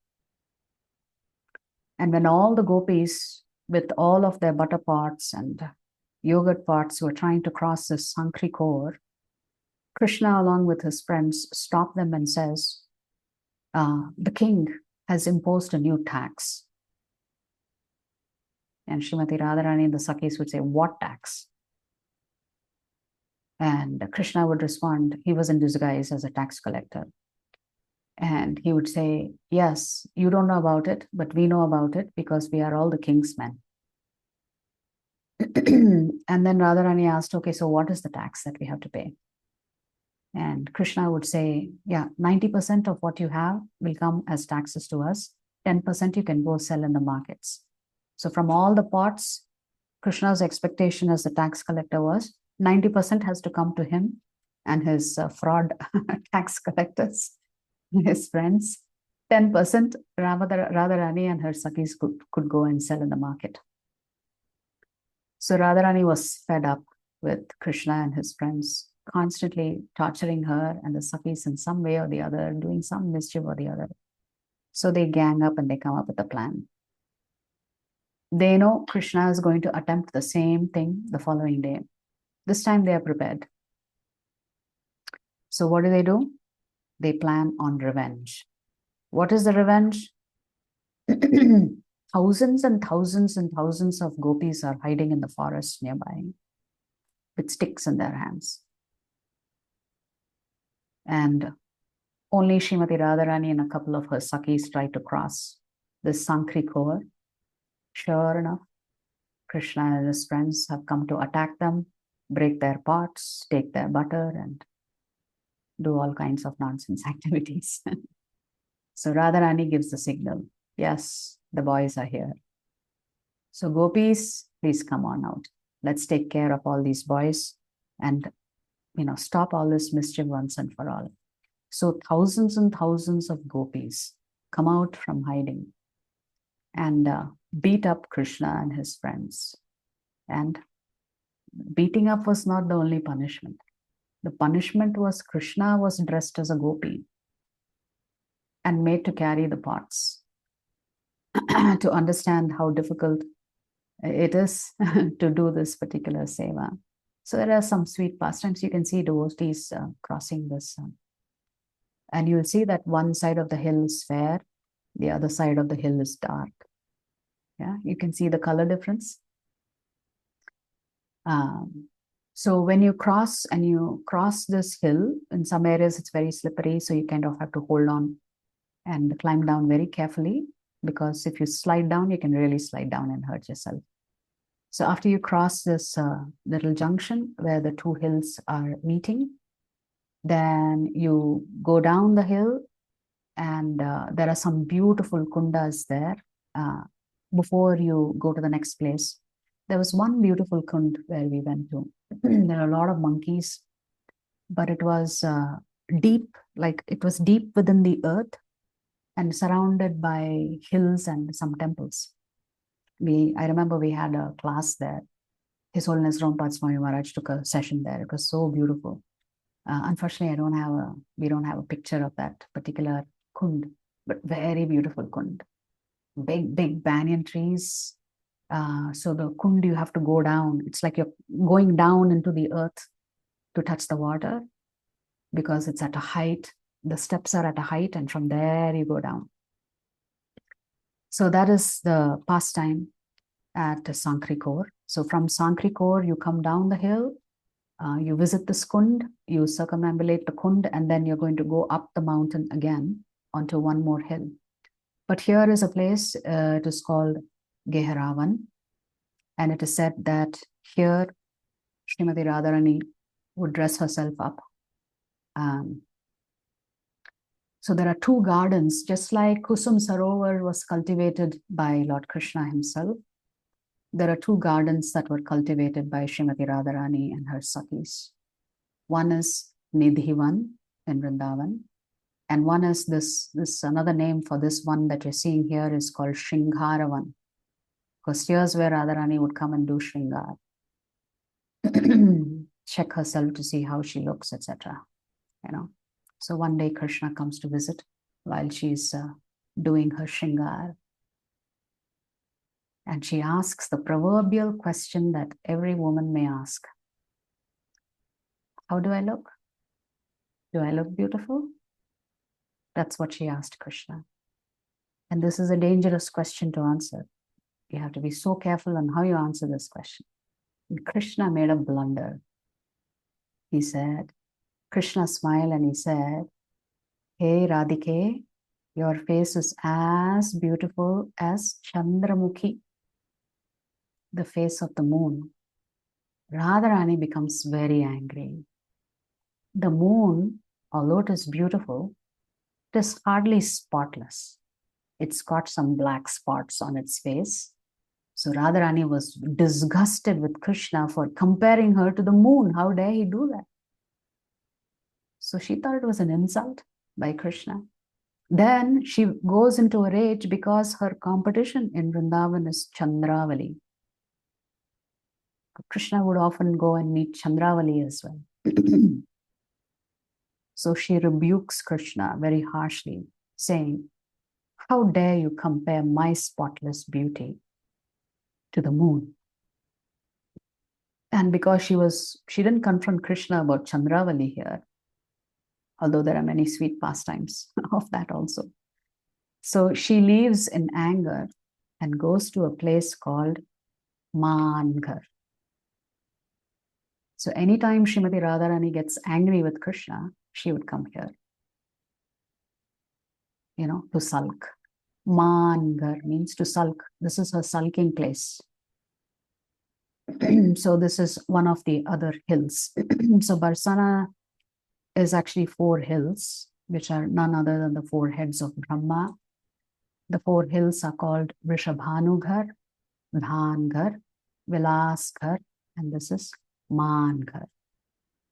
And when all the gopis, with all of their butter pots and yogurt pots, were trying to cross this Sankrikor, Krishna, along with his friends, stopped them and says, the king has imposed a new tax. And Srimati Radharani and the Sakis would say, what tax? And Krishna would respond, he was in disguise as a tax collector. And he would say, yes, you don't know about it, but we know about it because we are all the king's men. And then Radharani asked, okay, so what is the tax that we have to pay? And Krishna would say, 90% of what you have will come as taxes to us. 10% you can go sell in the markets. So from all the pots, Krishna's expectation as the tax collector was 90% has to come to him and his fraud tax collectors, his friends. 10% Radharani and her Sakis could go and sell in the market. So Radharani was fed up with Krishna and his friends, constantly torturing her and the Sakis in some way or the other, doing some mischief or the other. So they gang up and they come up with a plan. They know Krishna is going to attempt the same thing the following day. This time they are prepared. So what do? They plan on revenge. What is the revenge? thousands and thousands and thousands of gopis are hiding in the forest nearby with sticks in their hands. And only Srimati Radharani and a couple of her Sakis try to cross this Sankrikor. Sure enough, Krishna and his friends have come to attack them, break their pots, take their butter, and do all kinds of nonsense activities. So Radharani gives the signal. Yes, the boys are here. So gopis, please come on out. Let's take care of all these boys and, stop all this mischief once and for all. So thousands and thousands of gopis come out from hiding and beat up Krishna and his friends. And beating up was not the only punishment. The punishment was Krishna was dressed as a gopi and made to carry the pots to understand how difficult it is to do this particular seva. So there are some sweet pastimes. You can see devotees crossing this. And you'll see that one side of the hill is fair, the other side of the hill is dark. Yeah, you can see the color difference. So when you cross this hill, in some areas it's very slippery, so you kind of have to hold on and climb down very carefully, because if you slide down, you can really slide down and hurt yourself. So after you cross this little junction where the two hills are meeting, then you go down the hill, and there are some beautiful kundas there. Before you go to the next place, there was one beautiful kund where we went to. There are a lot of monkeys, but it was deep, like it was deep within the earth and surrounded by hills and some temples. I remember we had a class there. His Holiness Rompat Swami Maharaj took a session there. It was so beautiful. Unfortunately, we don't have a picture of that particular kund, but very beautiful kund. Big banyan trees. So the kund, you have to go down. It's like you're going down into the earth to touch the water, because it's at a height. The steps are at a height, and from there you go down. So that is the pastime at Sankrikor. So from Sankrikor, you come down the hill, you visit this kund, you circumambulate the kund, and then you're going to go up the mountain again onto one more hill. But here is a place, it is called Geharavan, and it is said that here Srimati Radharani would dress herself up. So there are two gardens, just like Kusum Sarovar was cultivated by Lord Krishna himself. There are two gardens that were cultivated by Srimati Radharani and her Sakis. One is Nidhivan in Vrindavan, and one is this another name for this one that you're seeing here is called Shringharavan, because here's where Radharani would come and do Shringar, check herself to see how she looks, etc. So one day Krishna comes to visit while she's doing her Shringar. And she asks the proverbial question that every woman may ask. How do I look? Do I look beautiful? That's what she asked Krishna. And this is a dangerous question to answer. You have to be so careful on how you answer this question. And Krishna made a blunder. He said, Krishna smiled and he said, hey Radhike, your face is as beautiful as Chandramukhi, the face of the moon. Radharani becomes very angry. The moon, although it is beautiful, it is hardly spotless. It's got some black spots on its face. So Radharani was disgusted with Krishna for comparing her to the moon. How dare he do that? So she thought it was an insult by Krishna. Then she goes into a rage because her competition in Vrindavan is Chandravali. Krishna would often go and meet Chandravali as well. So she rebukes Krishna very harshly, saying, how dare you compare my spotless beauty to the moon? And because she didn't confront Krishna about Chandravali here, although there are many sweet pastimes of that also. So she leaves in anger and goes to a place called Mangar. So anytime Srimati Radharani gets angry with Krishna, she would come here, to sulk. Mangar means to sulk. This is her sulking place. So this is one of the other hills. So Barsana is actually 4 hills, which are none other than the 4 heads of Brahma. The 4 hills are called Rishabhanughar, Dhanghar, Vilasghar, and this is Manghar.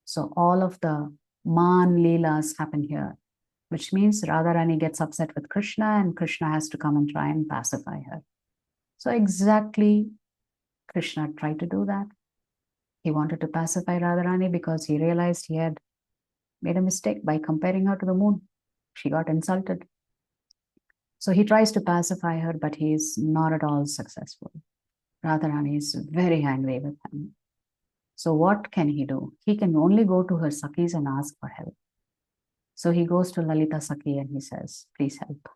So all of the Man Leelas happen here, which means Radharani gets upset with Krishna and Krishna has to come and try and pacify her. So exactly Krishna tried to do that. He wanted to pacify Radharani because he realized he had made a mistake by comparing her to the moon. She got insulted. So he tries to pacify her, but he is not at all successful. Radharani is very angry with him. So what can he do? He can only go to her Sakis and ask for help. So he goes to Lalita Saki and he says, please help.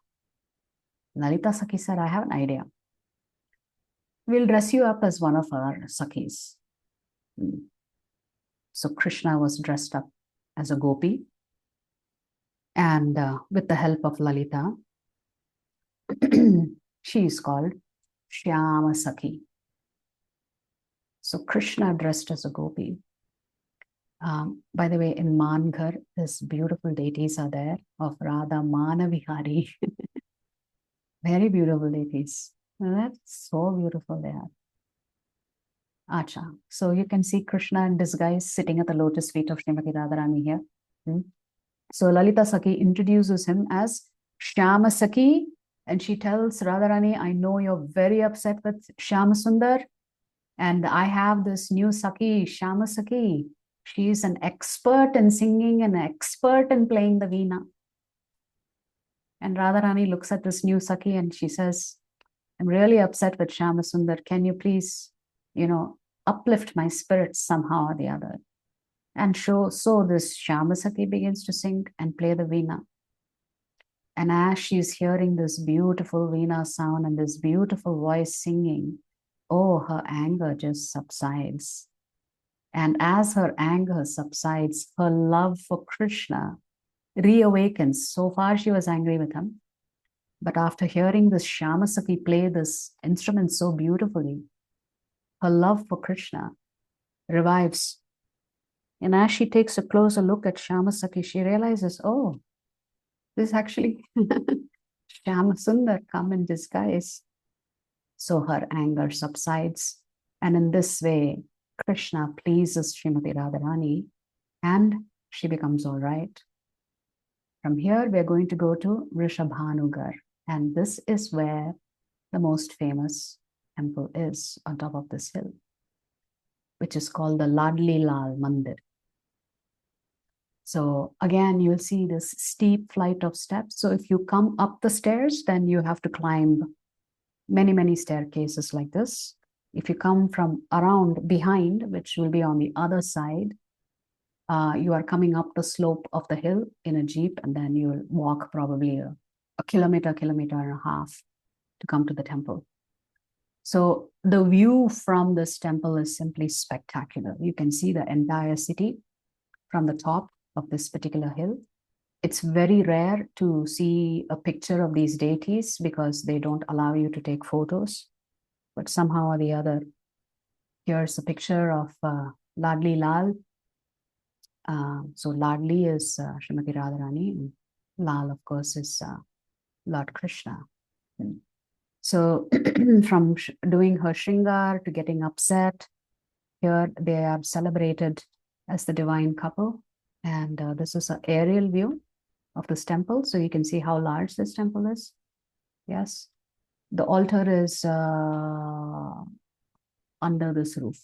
Lalita Saki said, I have an idea. We'll dress you up as one of our Sakis. So Krishna was dressed up as a gopi. And with the help of Lalita, she is called Shyama Saki. So Krishna dressed as a gopi. By the way, in Manghar, these beautiful deities are there of Radha Manavihari. Very beautiful deities. That's so beautiful they are. Acha. So you can see Krishna in disguise sitting at the lotus feet of Srimati Radharani here. So Lalita Saki introduces him as Shyama Saki, and she tells Radharani, I know you're very upset with Shyama Sundar, and I have this new Saki, Shyama Saki. She is an expert in singing and an expert in playing the veena. And Radharani looks at this new Saki and she says, I'm really upset with Shyama Sundar. Can you please, uplift my spirits somehow or the other? And so this Shyama Saki begins to sing and play the veena. And as she's hearing this beautiful veena sound and this beautiful voice singing, her anger just subsides. And as her anger subsides, her love for Krishna reawakens. So far she was angry with him. But after hearing this Shyama Saki play this instrument so beautifully, her love for Krishna revives. And as she takes a closer look at Shyama Saki, she realizes, this is actually Shyama Sundar come in disguise. So her anger subsides. And in this way, Krishna pleases Srimati Radharani and she becomes all right. From here, we're going to go to Rishabhanughar. And this is where the most famous temple is on top of this hill, which is called the Ladli Lal Mandir. So again, you'll see this steep flight of steps. So if you come up the stairs, then you have to climb many, many staircases like this. If you come from around behind, which will be on the other side, you are coming up the slope of the hill in a jeep, and then you'll walk probably a kilometer and a half to come to the temple. So the view from this temple is simply spectacular. You can see the entire city from the top of this particular hill. It's very rare to see a picture of these deities because they don't allow you to take photos. But somehow or the other, here's a picture of Ladli Lal. So Ladli is Srimati Radharani, and Lal, of course, is Lord Krishna. So from doing her Shringar to getting upset, here they are celebrated as the divine couple. And this is an aerial view of this temple. So you can see how large this temple is. Yes. The altar is under this roof.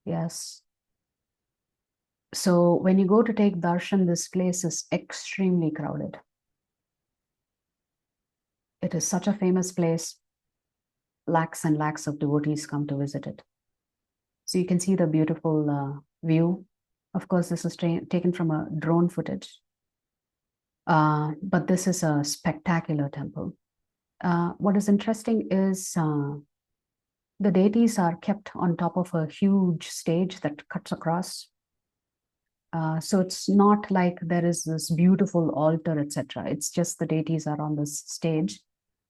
Yes. So when you go to take darshan, this place is extremely crowded. It is such a famous place. Lakhs and lakhs of devotees come to visit it. So you can see the beautiful view. Of course, this is taken from a drone footage. But this is a spectacular temple. What is interesting is the deities are kept on top of a huge stage that cuts across. So it's not like there is this beautiful altar, etc. It's just the deities are on this stage.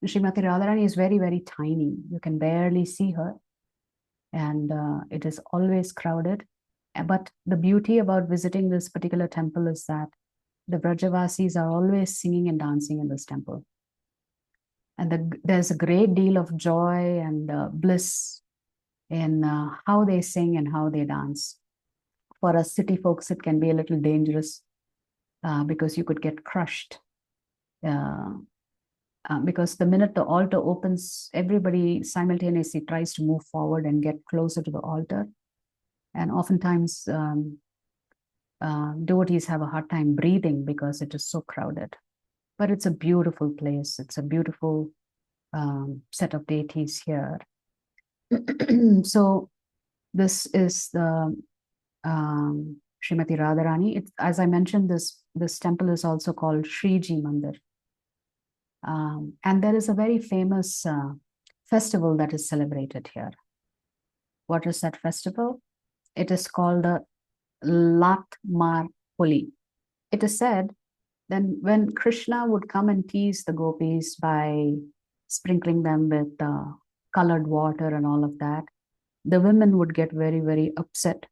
Srimati Radharani is very, very tiny. You can barely see her. And it is always crowded. But the beauty about visiting this particular temple is that the Brajavasis are always singing and dancing in this temple. And there's a great deal of joy and bliss in how they sing and how they dance. For us city folks, it can be a little dangerous because you could get crushed. Because the minute the altar opens, everybody simultaneously tries to move forward and get closer to the altar. And oftentimes, devotees have a hard time breathing because it is so crowded. But it's a beautiful place. It's a beautiful set of deities here. So this is the Srimati Radharani. As I mentioned, this temple is also called Shriji Mandir. And there is a very famous festival that is celebrated here. What is that festival? It is called the Latmar Holi. It is said that when Krishna would come and tease the gopis by sprinkling them with colored water and all of that, the women would get very, very upset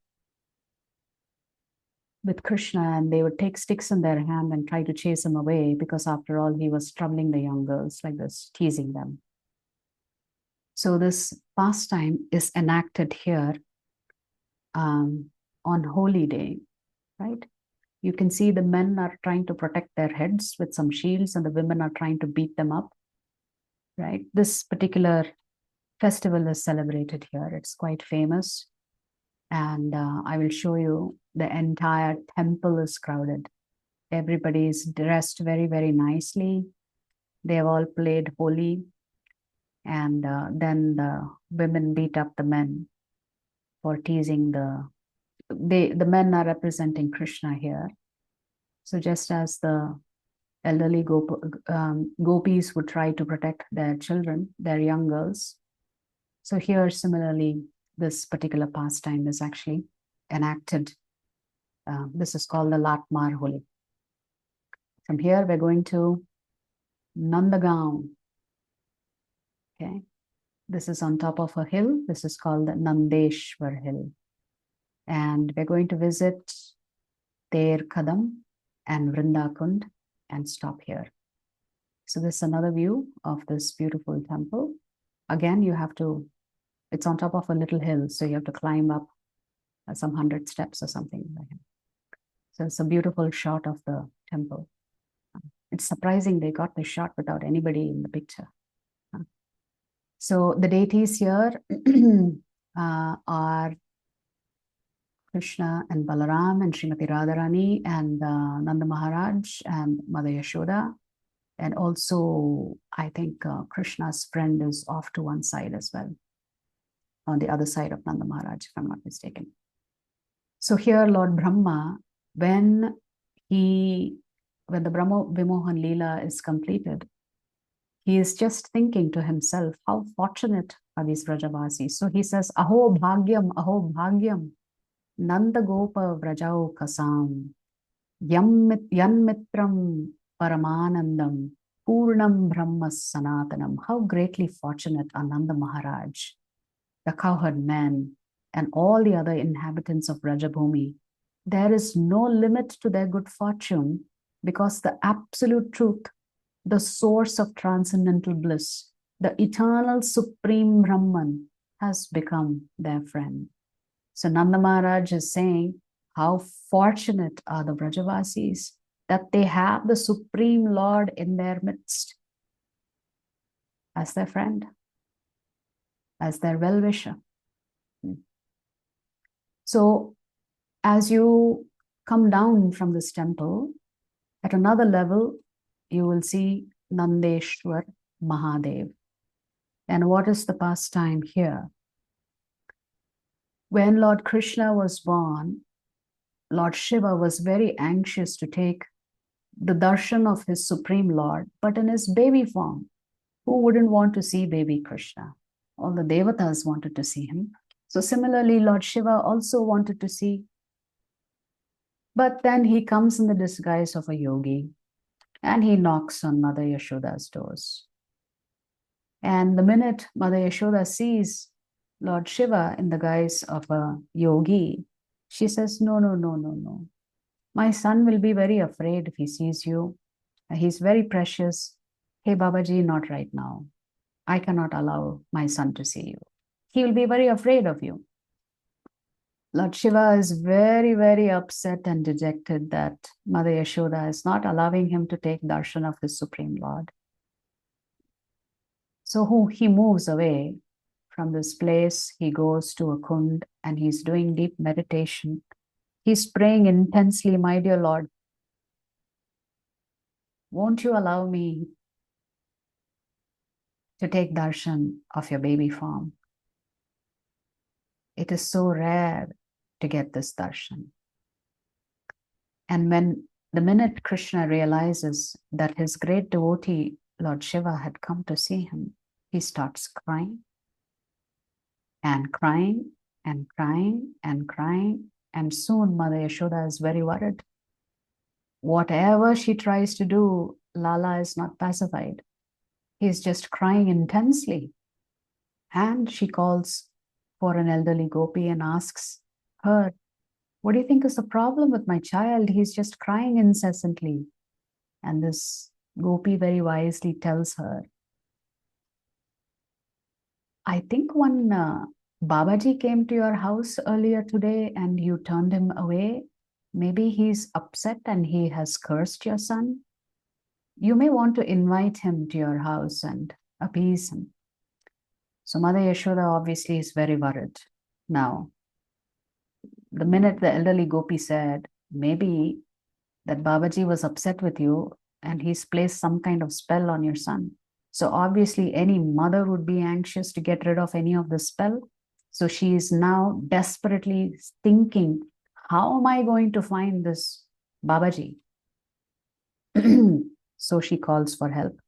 with Krishna, and they would take sticks in their hand and try to chase him away, because after all, he was troubling the young girls like this, teasing them. So this pastime is enacted here on Holy Day, right? You can see the men are trying to protect their heads with some shields, and the women are trying to beat them up, right? This particular festival is celebrated here. It's quite famous. And I will show you the entire temple is crowded. Everybody is dressed very, very nicely. They have all played Holi. And then the women beat up the men for teasing the men are representing Krishna here. So just as the elderly gopis would try to protect their children, their young girls. So here, similarly, this particular pastime is actually enacted. This is called the Latmar Holi. From here, we're going to Nandagaon. Okay, this is on top of a hill. This is called the Nandeshwar Hill. And we're going to visit Ter Kadam and Vrindakund and stop here. So this is another view of this beautiful temple. Again, you have to, it's on top of a little hill, so you have to climb up some 100 steps or something like that. So it's a beautiful shot of the temple. It's surprising they got the shot without anybody in the picture. So the deities here are Krishna and Balaram and Srimati Radharani and Nanda Maharaj and Mother Yashoda. And also, I think Krishna's friend is off to one side as well, on the other side of Nanda Maharaj, if I'm not mistaken. So here, Lord Brahma, when the Brahma Vimohan Leela is completed, he is just thinking to himself, how fortunate are these Vrajavasis. So he says, Aho Bhagyam, Nanda Gopa Vrajao Kasam, Yan Mitram Paramanandam, Purnam Brahma Sanatanam. How greatly fortunate are Nanda Maharaj, the cowherd man, and all the other inhabitants of Brajabhumi. There is no limit to their good fortune, because the absolute truth, the source of transcendental bliss, the eternal supreme Brahman, has become their friend. So Nanda Maharaj is saying, how fortunate are the Brajavasis that they have the Supreme Lord in their midst as their friend, as their well-wisher. So as you come down from this temple, at another level, you will see Nandeshwar Mahadev. And what is the pastime here? When Lord Krishna was born, Lord Shiva was very anxious to take the darshan of his Supreme Lord, but in his baby form. Who wouldn't want to see baby Krishna? All the devatas wanted to see him. So similarly, Lord Shiva also wanted to see. But then he comes in the disguise of a yogi and he knocks on Mother Yashoda's doors. And the minute Mother Yashoda sees Lord Shiva in the guise of a yogi, she says, no, no, no, no, no. My son will be very afraid if he sees you. He's very precious. Hey, Babaji, not right now. I cannot allow my son to see you. He will be very afraid of you. Lord Shiva is very, very upset and dejected that Mother Yashoda is not allowing him to take darshan of his Supreme Lord. So he moves away from this place. He goes to a kund and he's doing deep meditation. He's praying intensely, my dear Lord, won't you allow me to take darshan of your baby form? It is so rare to get this darshan. And when the minute Krishna realizes that his great devotee, Lord Shiva, had come to see him, he starts crying and crying and crying and crying. And soon Mother Yashoda is very worried. Whatever she tries to do, Lala is not pacified. He's just crying intensely. And she calls for an elderly gopi and asks her, what do you think is the problem with my child? He's just crying incessantly. And this gopi very wisely tells her, I think one Babaji came to your house earlier today and you turned him away. Maybe he's upset and he has cursed your son. You may want to invite him to your house and appease him. So Mother Yashoda obviously is very worried. Now, the minute the elderly gopi said, maybe that Babaji was upset with you and he's placed some kind of spell on your son. So obviously any mother would be anxious to get rid of any of the spell. So she is now desperately thinking, how am I going to find this Babaji? So she calls for help.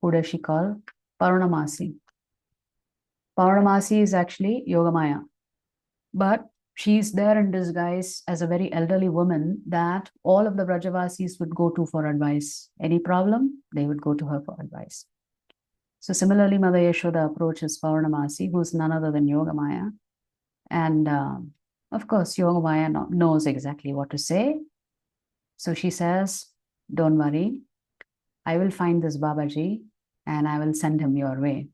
Who does she call? Purnamasi. Purnamasi is actually Yogamaya. But she's there in disguise as a very elderly woman that all of the Brajavasis would go to for advice. Any problem, they would go to her for advice. So similarly, Mother Yashoda approaches Purnamasi, who's none other than Yogamaya. And of course, Yogamaya knows exactly what to say. So she says, don't worry, I will find this Babaji and I will send him your way.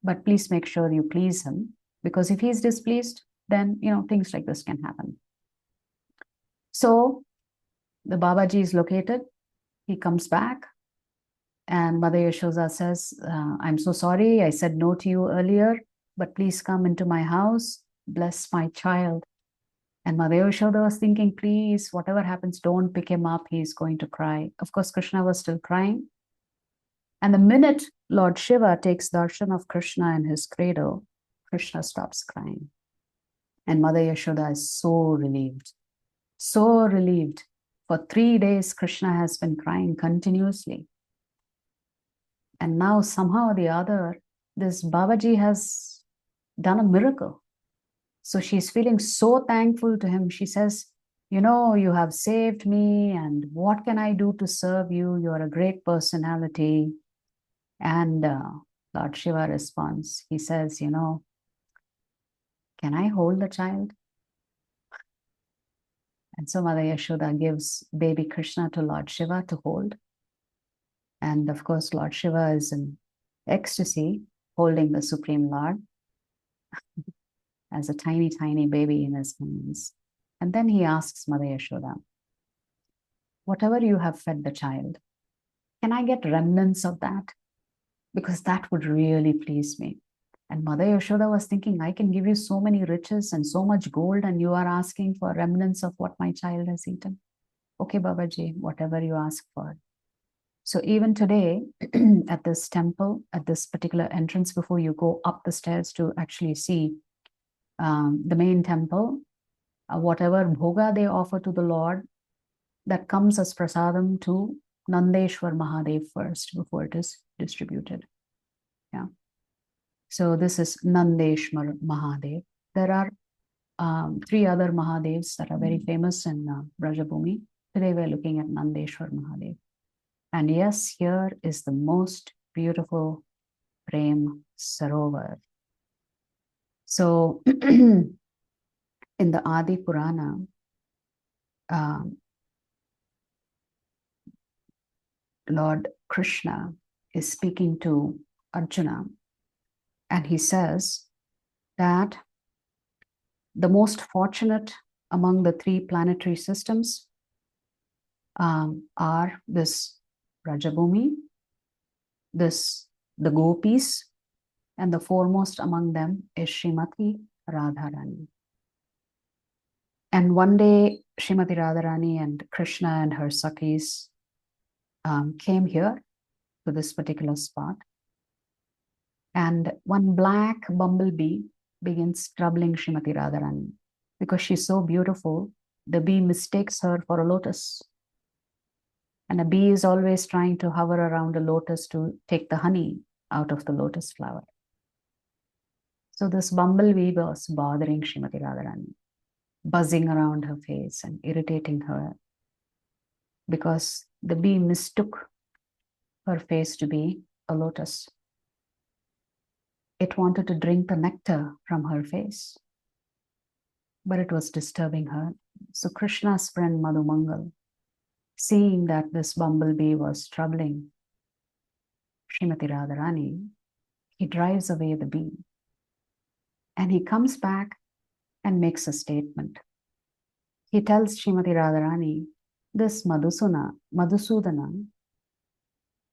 But please make sure you please him, because if he's displeased, then, things like this can happen. So the Babaji is located. He comes back and Mother Yashoda says, I'm so sorry. I said no to you earlier, but please come into my house. Bless my child. And Mother Yashoda was thinking, please, whatever happens, don't pick him up. He's going to cry. Of course, Krishna was still crying. And the minute Lord Shiva takes darshan of Krishna in his cradle, Krishna stops crying. And Mother Yashoda is so relieved. So relieved. For 3 days, Krishna has been crying continuously. And now somehow or the other, this Babaji has done a miracle. So she's feeling so thankful to him. She says, you have saved me, and what can I do to serve you? You're a great personality. And Lord Shiva responds. He says, can I hold the child? And so Mother Yashoda gives baby Krishna to Lord Shiva to hold. And of course, Lord Shiva is in ecstasy, holding the Supreme Lord as a tiny, tiny baby in his hands. And then he asks Mother Yashoda, whatever you have fed the child, can I get remnants of that? Because that would really please me. And Mother Yashoda was thinking, I can give you so many riches and so much gold, and you are asking for remnants of what my child has eaten. Okay, Babaji, whatever you ask for. So even today, at this temple, at this particular entrance, before you go up the stairs to actually see the main temple, whatever bhoga they offer to the Lord, that comes as prasadam to Nandeshwar Mahadev first before it is distributed. Yeah. So this is Nandeshwar Mahadev. There are 3 other Mahadevs that are very famous in Brajabhumi. Today we're looking at Nandeshwar Mahadev. And yes, here is the most beautiful Prem Sarovar. So in the Adi Purana, Lord Krishna is speaking to Arjuna, and he says that the most fortunate among the 3 planetary systems are this Brajabhumi, the gopis, and the foremost among them is Srimati Radharani. And one day, Srimati Radharani and Krishna and her Sakhis came here to this particular spot. And one black bumblebee begins troubling Srimati Radharani. Because she's so beautiful, the bee mistakes her for a lotus. And a bee is always trying to hover around a lotus to take the honey out of the lotus flower. So this bumblebee was bothering Srimati Radharani, buzzing around her face and irritating her, because the bee mistook her face to be a lotus. It wanted to drink the nectar from her face, but it was disturbing her. So Krishna's friend Madhumangal, seeing that this bumblebee was troubling Srimati Radharani, he drives away the bee. And he comes back and makes a statement. He tells Srimati Radharani, this Madhusudana,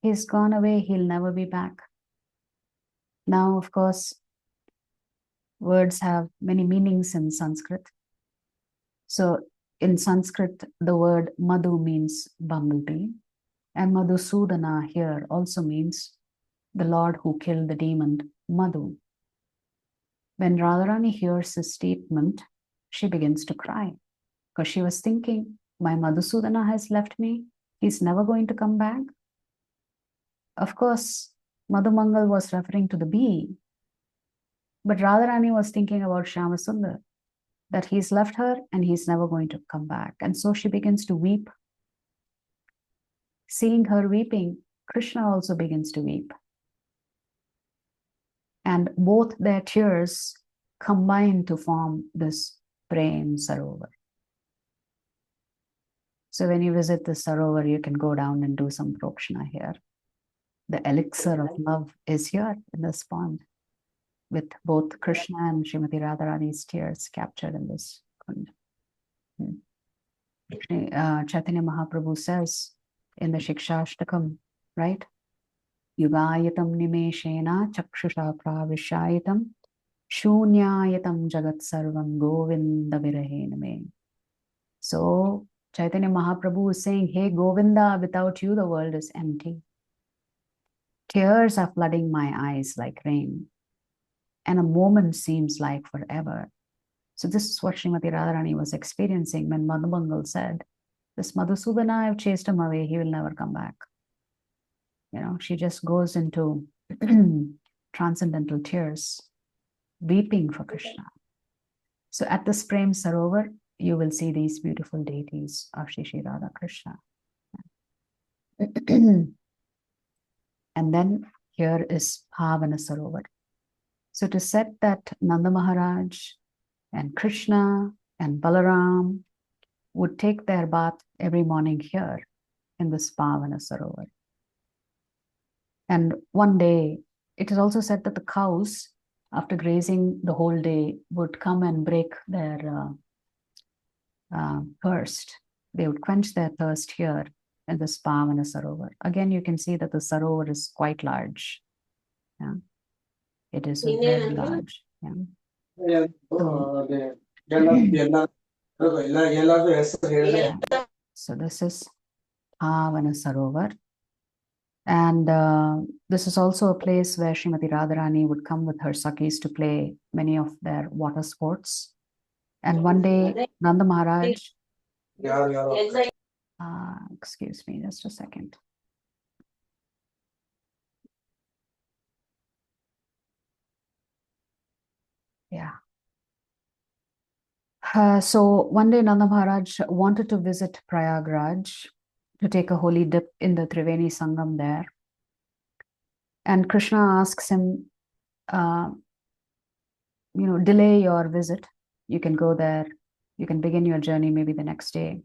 he's gone away, he'll never be back. Now, of course, words have many meanings in Sanskrit. So in Sanskrit, the word Madhu means bumblebee. And Madhusudana here also means the Lord who killed the demon Madhu. When Radharani hears this statement, she begins to cry, because she was thinking, my Madhusudana has left me. He's never going to come back. Of course, Madhumangal was referring to the bee, but Radharani was thinking about Shyamasundar, that he's left her and he's never going to come back. And so she begins to weep. Seeing her weeping, Krishna also begins to weep. And both their tears combine to form this Prem Sarovar. So when you visit the Sarovar, you can go down and do some prokshana here. The elixir of love is here in this pond, with both Krishna and Srimati Radharani's tears captured in this kund. Chaitanya Mahaprabhu says in the Sikshastakam, right? Yugayatam nimeshena chakshusha pravishayatam shunyayatam jagat sarvam govinda virahena me. So Chaitanya Mahaprabhu is saying, hey Govinda, without you the world is empty. Tears are flooding my eyes like rain, and a moment seems like forever. So this is what Srimati Radharani was experiencing when Madhumangal said, this Madhusudana, I've chased him away, he will never come back. You know, she just goes into transcendental tears, weeping for Krishna. So at this Prem Sarovar, you will see these beautiful deities of Shri Shri Radha Krishna. And then here is Bhavana Sarovar. So to set that Nanda Maharaj and Krishna and Balaram would take their bath every morning here in this Bhavana Sarovar. And one day, it is also said that the cows, after grazing the whole day, would come and break their thirst. They would quench their thirst here in this Pavana Sarovar. Again, you can see that the Sarovar is quite large. Yeah. It is very large. Yeah. So this is Pavana Sarovar. And this is also a place where Srimati Radharani would come with her Sakhis to play many of their water sports. And one day, Nanda Maharaj, excuse me, just a second. Yeah. So one day Nanda Maharaj wanted to visit Prayagraj to take a holy dip in the Triveni Sangam there. And Krishna asks him, delay your visit. You can go there. You can begin your journey maybe the next day.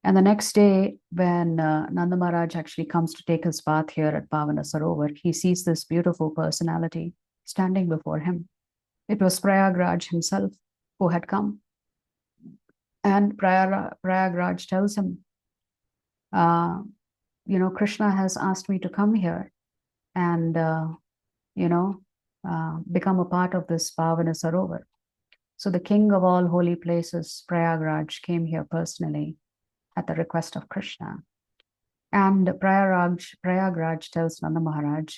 And the next day, when Nanda Maharaj actually comes to take his bath here at Pavana Sarovar, he sees this beautiful personality standing before him. It was Prayagraj himself who had come. And Prayagraj tells him, Krishna has asked me to come here and, become a part of this Pavana Sarovar. So the king of all holy places, Prayagraj, came here personally at the request of Krishna. And Prayagraj tells Nanda Maharaj,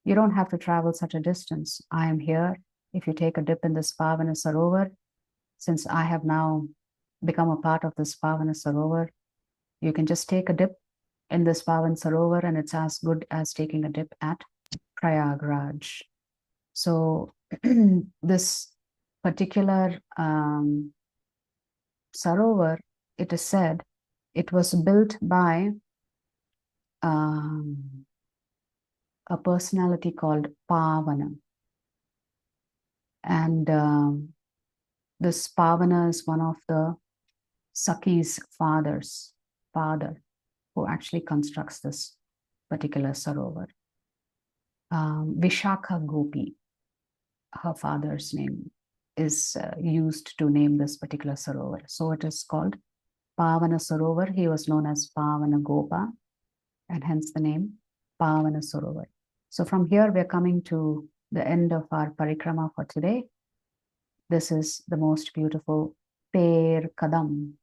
you don't have to travel such a distance. I am here. If you take a dip in this Pavana Sarovar, since I have now become a part of this Pavana Sarovar, you can just take a dip in this Pavana Sarovar and it's as good as taking a dip at Prayagraj. So this particular Sarovar, it is said, it was built by a personality called Pavana. And this Pavana is one of the Saki's father, who actually constructs this particular Sarovar. Vishakha Gopi, her father's name, is used to name this particular Sarovar. So it is called Pavana Sarovar. He was known as Pavana Gopa, and hence the name Pavana Sarovar. So from here, we're coming to the end of our parikrama for today. This is the most beautiful Per Kadam.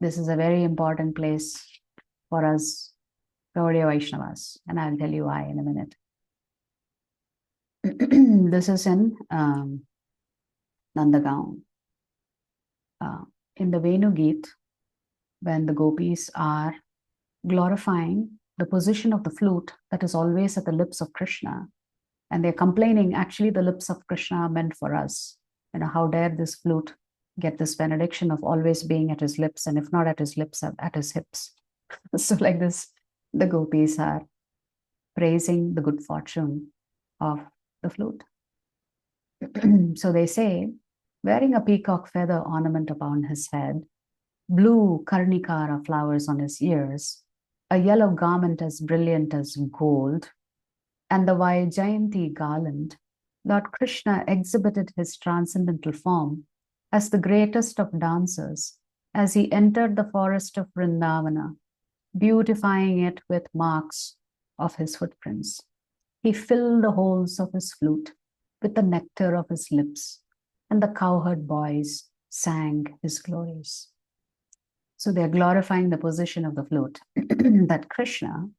This is a very important place for us Gaudiya Vaishnavas, and I'll tell you why in a minute. This is in Nandagaon. In the Venu Geet, when the gopis are glorifying the position of the flute that is always at the lips of Krishna, and they're complaining, actually the lips of Krishna are meant for us. How dare this flute get this benediction of always being at his lips, and if not at his lips, at his hips. So like this, the gopis are praising the good fortune of the flute. So they say, wearing a peacock feather ornament upon his head, blue karnikara flowers on his ears, a yellow garment as brilliant as gold, and the Vaijayanti garland, Lord Krishna exhibited his transcendental form as the greatest of dancers as he entered the forest of Vrindavana, beautifying it with marks of his footprints. He filled the holes of his flute with the nectar of his lips, and the cowherd boys sang his glories. So they're glorifying the position of the flute, that Krishna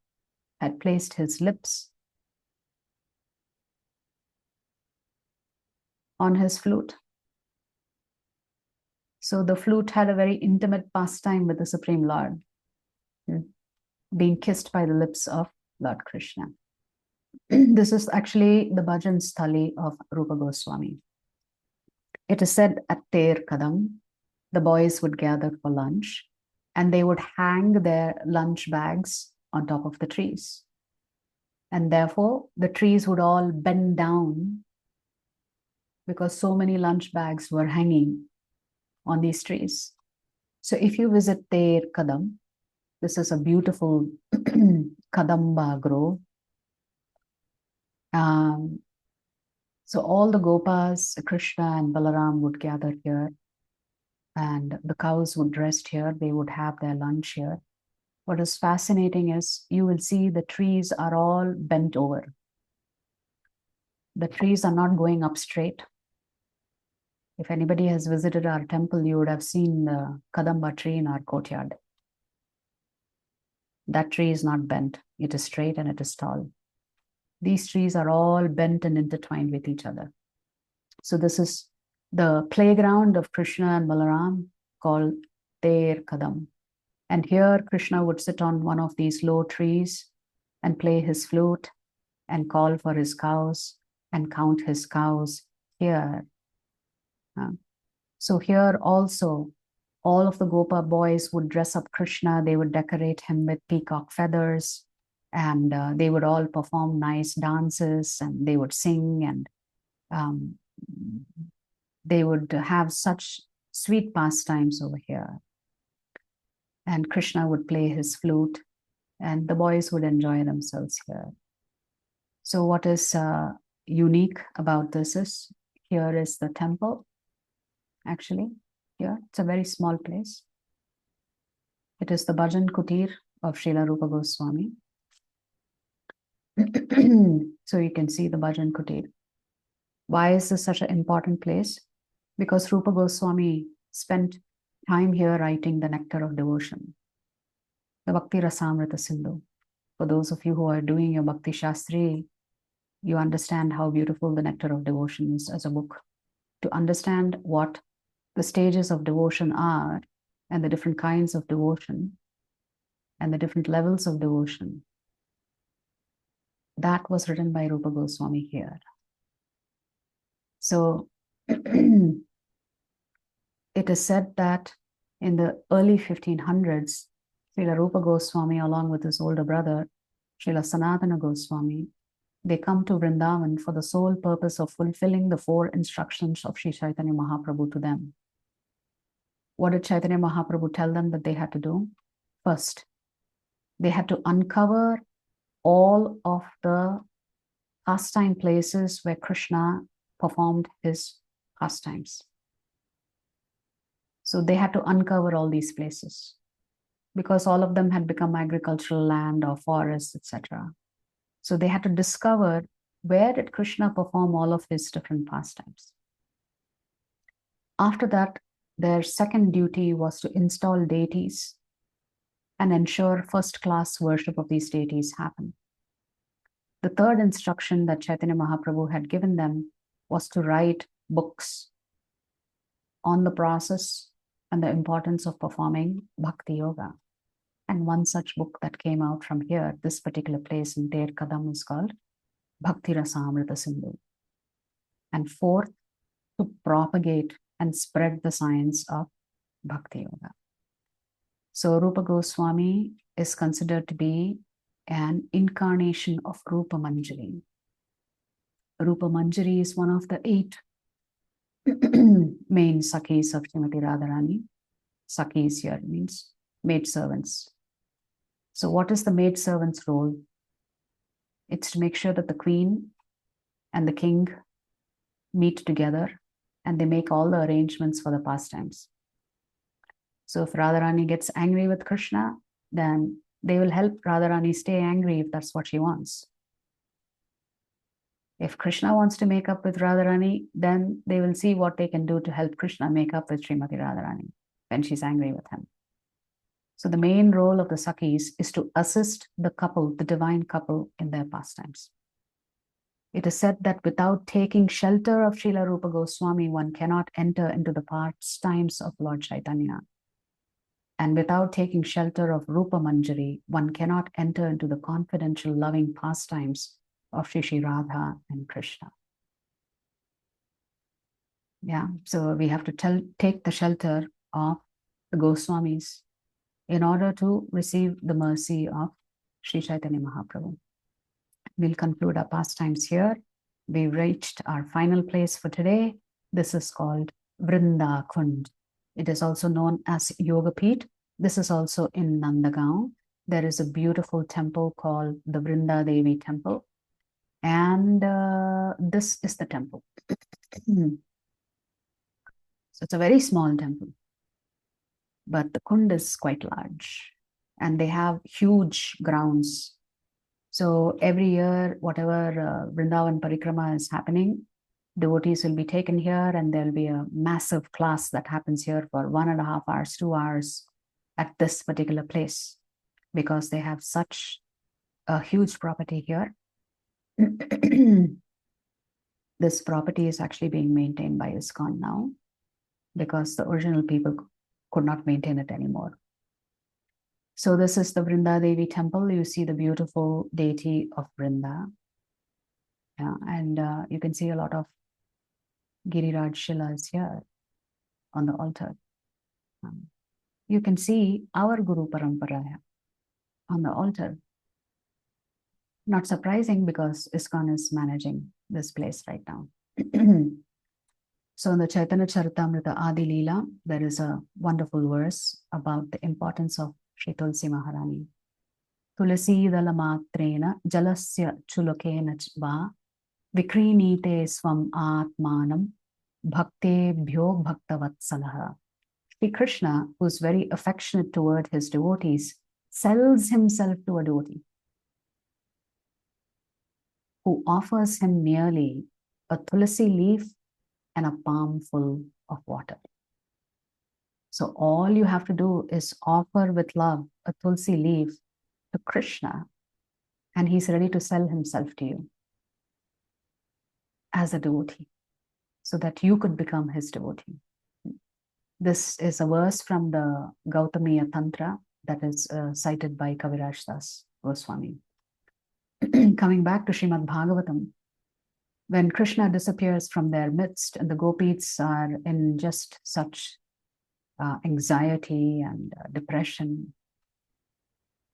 had placed his lips on his flute. So the flute had a very intimate pastime with the Supreme Lord, being kissed by the lips of Lord Krishna. This is actually the Bhajan Sthali of Rupa Goswami. It is said at Ter Kadam, the boys would gather for lunch and they would hang their lunch bags on top of the trees. And therefore, the trees would all bend down because so many lunch bags were hanging on these trees. So if you visit Ter Kadam, this is a beautiful Kadamba grove. So all the Gopas, Krishna and Balaram would gather here, and the cows would rest here. They would have their lunch here. What is fascinating is you will see the trees are all bent over. The trees are not going up straight. If anybody has visited our temple, you would have seen the Kadamba tree in our courtyard. That tree is not bent. It is straight and it is tall. These trees are all bent and intertwined with each other. So this is the playground of Krishna and Balaram called Ter Kadam. And here Krishna would sit on one of these low trees and play his flute and call for his cows. and count his cows here. So here also, all of the Gopa boys would dress up Krishna. They would decorate him with peacock feathers, and they would all perform nice dances, and they would sing, and they would have such sweet pastimes over here. And Krishna would play his flute, and the boys would enjoy themselves here. So what is unique about this is, here is the temple. Actually, here, it's a very small place. It is the Bhajan Kutir of Srila Rupa Goswami. So you can see the Bhajan Kutir. Why is this such an important place? Because Rupa Goswami spent time here writing the nectar of devotion, the Bhakti Rasamrita Sindhu. For those of you who are doing your Bhakti Shastri, you understand how beautiful the nectar of devotion is as a book. To understand what the stages of devotion are, and the different kinds of devotion, and the different levels of devotion, that was written by Rupa Goswami here. So it is said that in the early 1500s, Srila Rupa Goswami, along with his older brother, Srila Sanatana Goswami, they come to Vrindavan for the sole purpose of fulfilling the 4 instructions of Sri Chaitanya Mahaprabhu to them. What did Chaitanya Mahaprabhu tell them that they had to do? First, they had to uncover all of the pastime places where Krishna performed his pastimes. So they had to uncover all these places, because all of them had become agricultural land or forests, etc. So they had to discover, where did Krishna perform all of his different pastimes. After that, their second duty was to install deities and ensure first-class worship of these deities happen. The third instruction that Chaitanya Mahaprabhu had given them was to write books on the process and the importance of performing Bhakti Yoga. And one such book that came out from here, this particular place in Ter Kadam, is called Bhakti Rasamrita Sindhu. And fourth, to propagate and spread the science of Bhakti Yoga. So Rupa Goswami is considered to be an incarnation of Rupa Manjari. Rupa Manjari is one of the 8 main Sakis of Srimati Radharani. Sakis here means maidservants. So what is the maidservant's role? It's to make sure that the queen and the king meet together and they make all the arrangements for the pastimes. So if Radharani gets angry with Krishna, then they will help Radharani stay angry if that's what she wants. If Krishna wants to make up with Radharani, then they will see what they can do to help Krishna make up with Srimati Radharani when she's angry with him. So the main role of the Sakis is to assist the couple, the divine couple, in their pastimes. It is said that without taking shelter of Srila Rupa Goswami, one cannot enter into the pastimes of Lord Chaitanya. And without taking shelter of Rupa Manjari, one cannot enter into the confidential loving pastimes of Shri Radha and Krishna. Yeah, so we have to take the shelter of the Goswamis in order to receive the mercy of Sri Chaitanya Mahaprabhu. We'll conclude our pastimes here. We've reached our final place for today. This is called Vrinda Kund. It is also known as Yogapeeth. This is also in Nandagaon. There is a beautiful temple called the Vrinda Devi Temple. And this is the temple. So it's a very small temple, but the kund is quite large and they have huge grounds. So every year, whatever Vrindavan Parikrama is happening, devotees will be taken here and there'll be a massive class that happens here for 1.5 hours, 2 hours at this particular place, because they have such a huge property here. This property is actually being maintained by ISKCON now, because the original people could not maintain it anymore. So this is the Vrinda Devi temple. You see the beautiful deity of Vrinda. Yeah, and you can see a lot of Giriraj Shilas here on the altar. You can see our Guru Parampara on the altar. Not surprising because ISKCON is managing this place right now. So in the Chaitanya Charitamrita Adi Leela, there is a wonderful verse about the importance of Shri Tulsi Maharani. Tulasi dalamatrena jalasya chulokena va vikrinite swam atmanam bhaktebhyo bhaktavatsalah. Shri Krishna, who is very affectionate toward his devotees, sells himself to a devotee who offers him merely a tulsi leaf and a palm full of water. So all you have to do is offer with love a tulsi leaf to Krishna, and he's ready to sell himself to you as a devotee so that you could become his devotee. This is a verse from the Gautamiya Tantra that is cited by Kaviraj Das Goswami. Coming back to Srimad Bhagavatam, when Krishna disappears from their midst and the gopis are in just such anxiety and depression,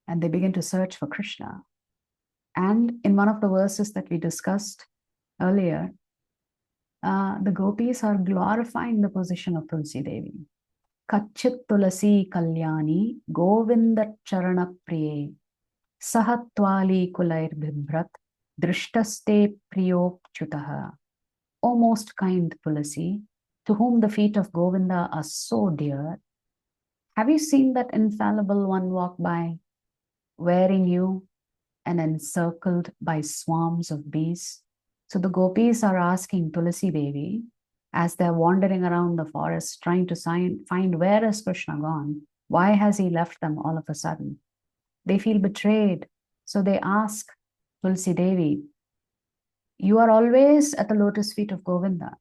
and they begin to search for Krishna. And in one of the verses that we discussed earlier, the gopis are glorifying the position of Tulsi Devi. Kachit Tulasi Kalyani Govinda Charana Priye Sahatvali Kulair Bhibrat Drishtaste Priyopchutaha. O most kind Tulasi, to whom the feet of Govinda are so dear, have you seen that infallible one walk by, wearing you and encircled by swarms of bees? So the gopis are asking Tulasi Devi, as they're wandering around the forest trying to find where is Krishna gone, why has he left them all of a sudden? They feel betrayed. So they ask Tulsi Devi, you are always at the lotus feet of Govinda.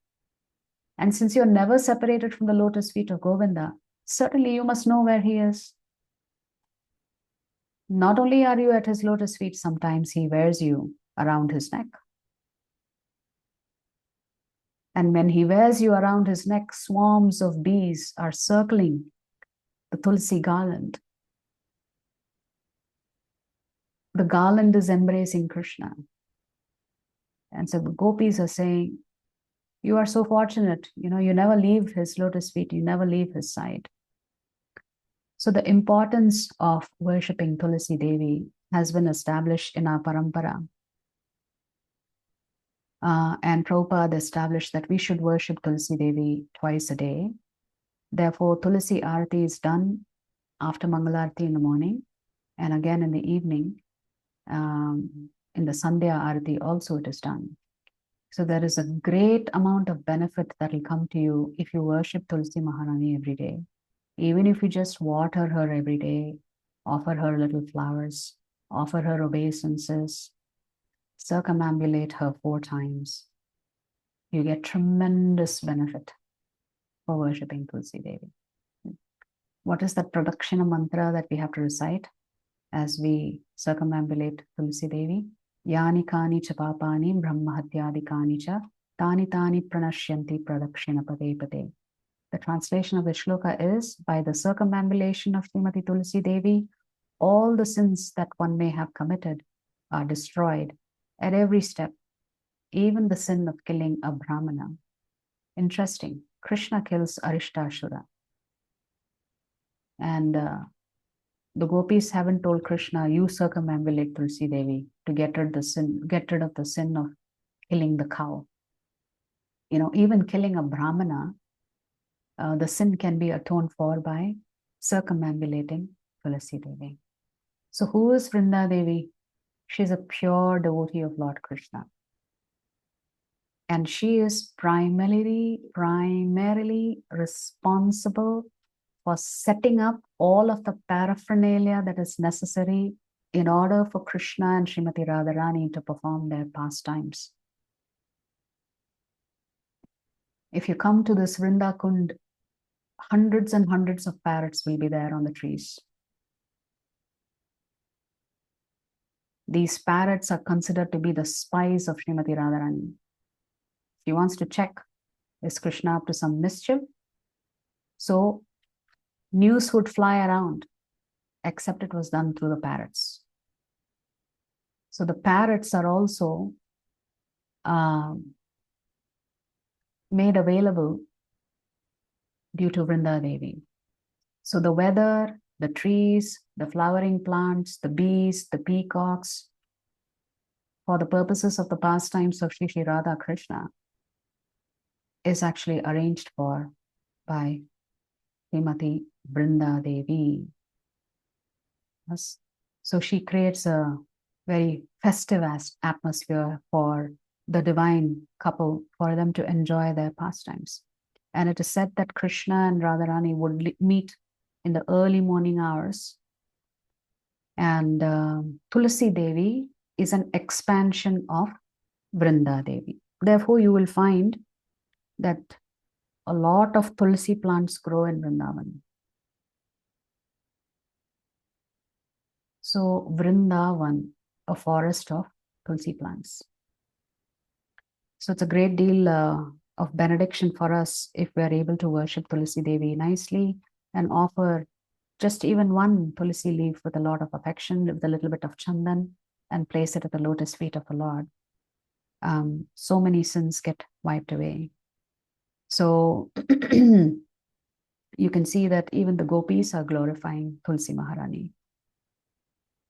And since you're never separated from the lotus feet of Govinda, certainly you must know where he is. Not only are you at his lotus feet, sometimes he wears you around his neck. And when he wears you around his neck, swarms of bees are circling the Tulsi garland. The garland is embracing Krishna. And so the gopis are saying, you are so fortunate, you never leave his lotus feet, you never leave his side. So the importance of worshipping Tulsi Devi has been established in our parampara. And Prabhupada established that we should worship Tulsi Devi twice a day. Therefore, Tulsi Arati is done after Mangala Arathi in the morning, and again in the evening, in the Sandhya Arati also it is done. So there is a great amount of benefit that will come to you if you worship Tulsi Maharani every day. Even if you just water her every day, offer her little flowers, offer her obeisances, circumambulate her 4 times, you get tremendous benefit for worshipping Tulsi Devi. What is that Pradakshina mantra that we have to recite as we circumambulate Tulsi Devi? Yani kani cha papani brahmahatyadi kani cha tani tani pranashyanti pradakshina pade pade. The translation of the shloka is, by the circumambulation of Srimati Tulsi Devi, all the sins that one may have committed are destroyed at every step, even the sin of killing a Brahmana. Interesting. Krishna kills Arishtashura. And the gopis haven't told Krishna, you circumambulate Tulsi Devi to get rid of the sin of killing the cow. Even killing a Brahmana, the sin can be atoned for by circumambulating Tulsi Devi. So who is Vrinda Devi? She's a pure devotee of Lord Krishna. And she is primarily responsible for setting up all of the paraphernalia that is necessary in order for Krishna and Srimati Radharani to perform their pastimes. If you come to this Vrinda Kund, hundreds and hundreds of parrots will be there on the trees. these parrots are considered to be the spies of Srimati Radharani. She wants to check, is Krishna up to some mischief? So news would fly around, except it was done through the parrots. So the parrots are also made available due to Vrinda Devi. So the weather, the trees, the flowering plants, the bees, the peacocks, for the purposes of the pastimes of Shri Radha Krishna, is actually arranged for by Srimati Vrinda Devi. Yes. So she creates a very festive atmosphere for the divine couple, for them to enjoy their pastimes. And it is said that Krishna and Radharani would meet in the early morning hours. And Tulasi Devi is an expansion of Vrinda Devi. Therefore, you will find that a lot of Tulasi plants grow in Vrindavan. So Vrindavan, a forest of Tulsi plants. So it's a great deal of benediction for us if we are able to worship Tulasi Devi nicely and offer just even one Tulasi leaf with a lot of affection, with a little bit of chandan, and place it at the lotus feet of the Lord. So many sins get wiped away. So you can see that even the gopis are glorifying Tulsi Maharani.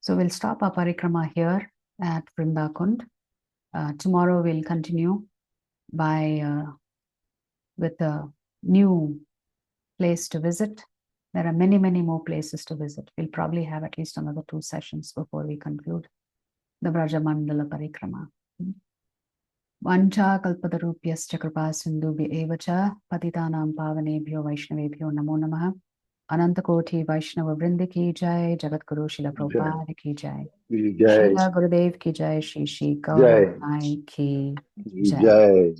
So we'll stop our parikrama here at Vrinda Kund. Tomorrow we'll continue with a new place to visit. There are many, many more places to visit. We'll probably have at least another 2 sessions before we conclude the Brajamandala Parikrama. Vancha kalpatarupyascha kripa sindhubhya evacha patitanam pavanebhyo vaishnavebhyo namo namaha. Anantakoti Vaishnava Vrindi ki jai, Jagatguru Srila Prabhupada ki jai. Srila Gurudev ki jai, Shri Gaura Mai ki jai.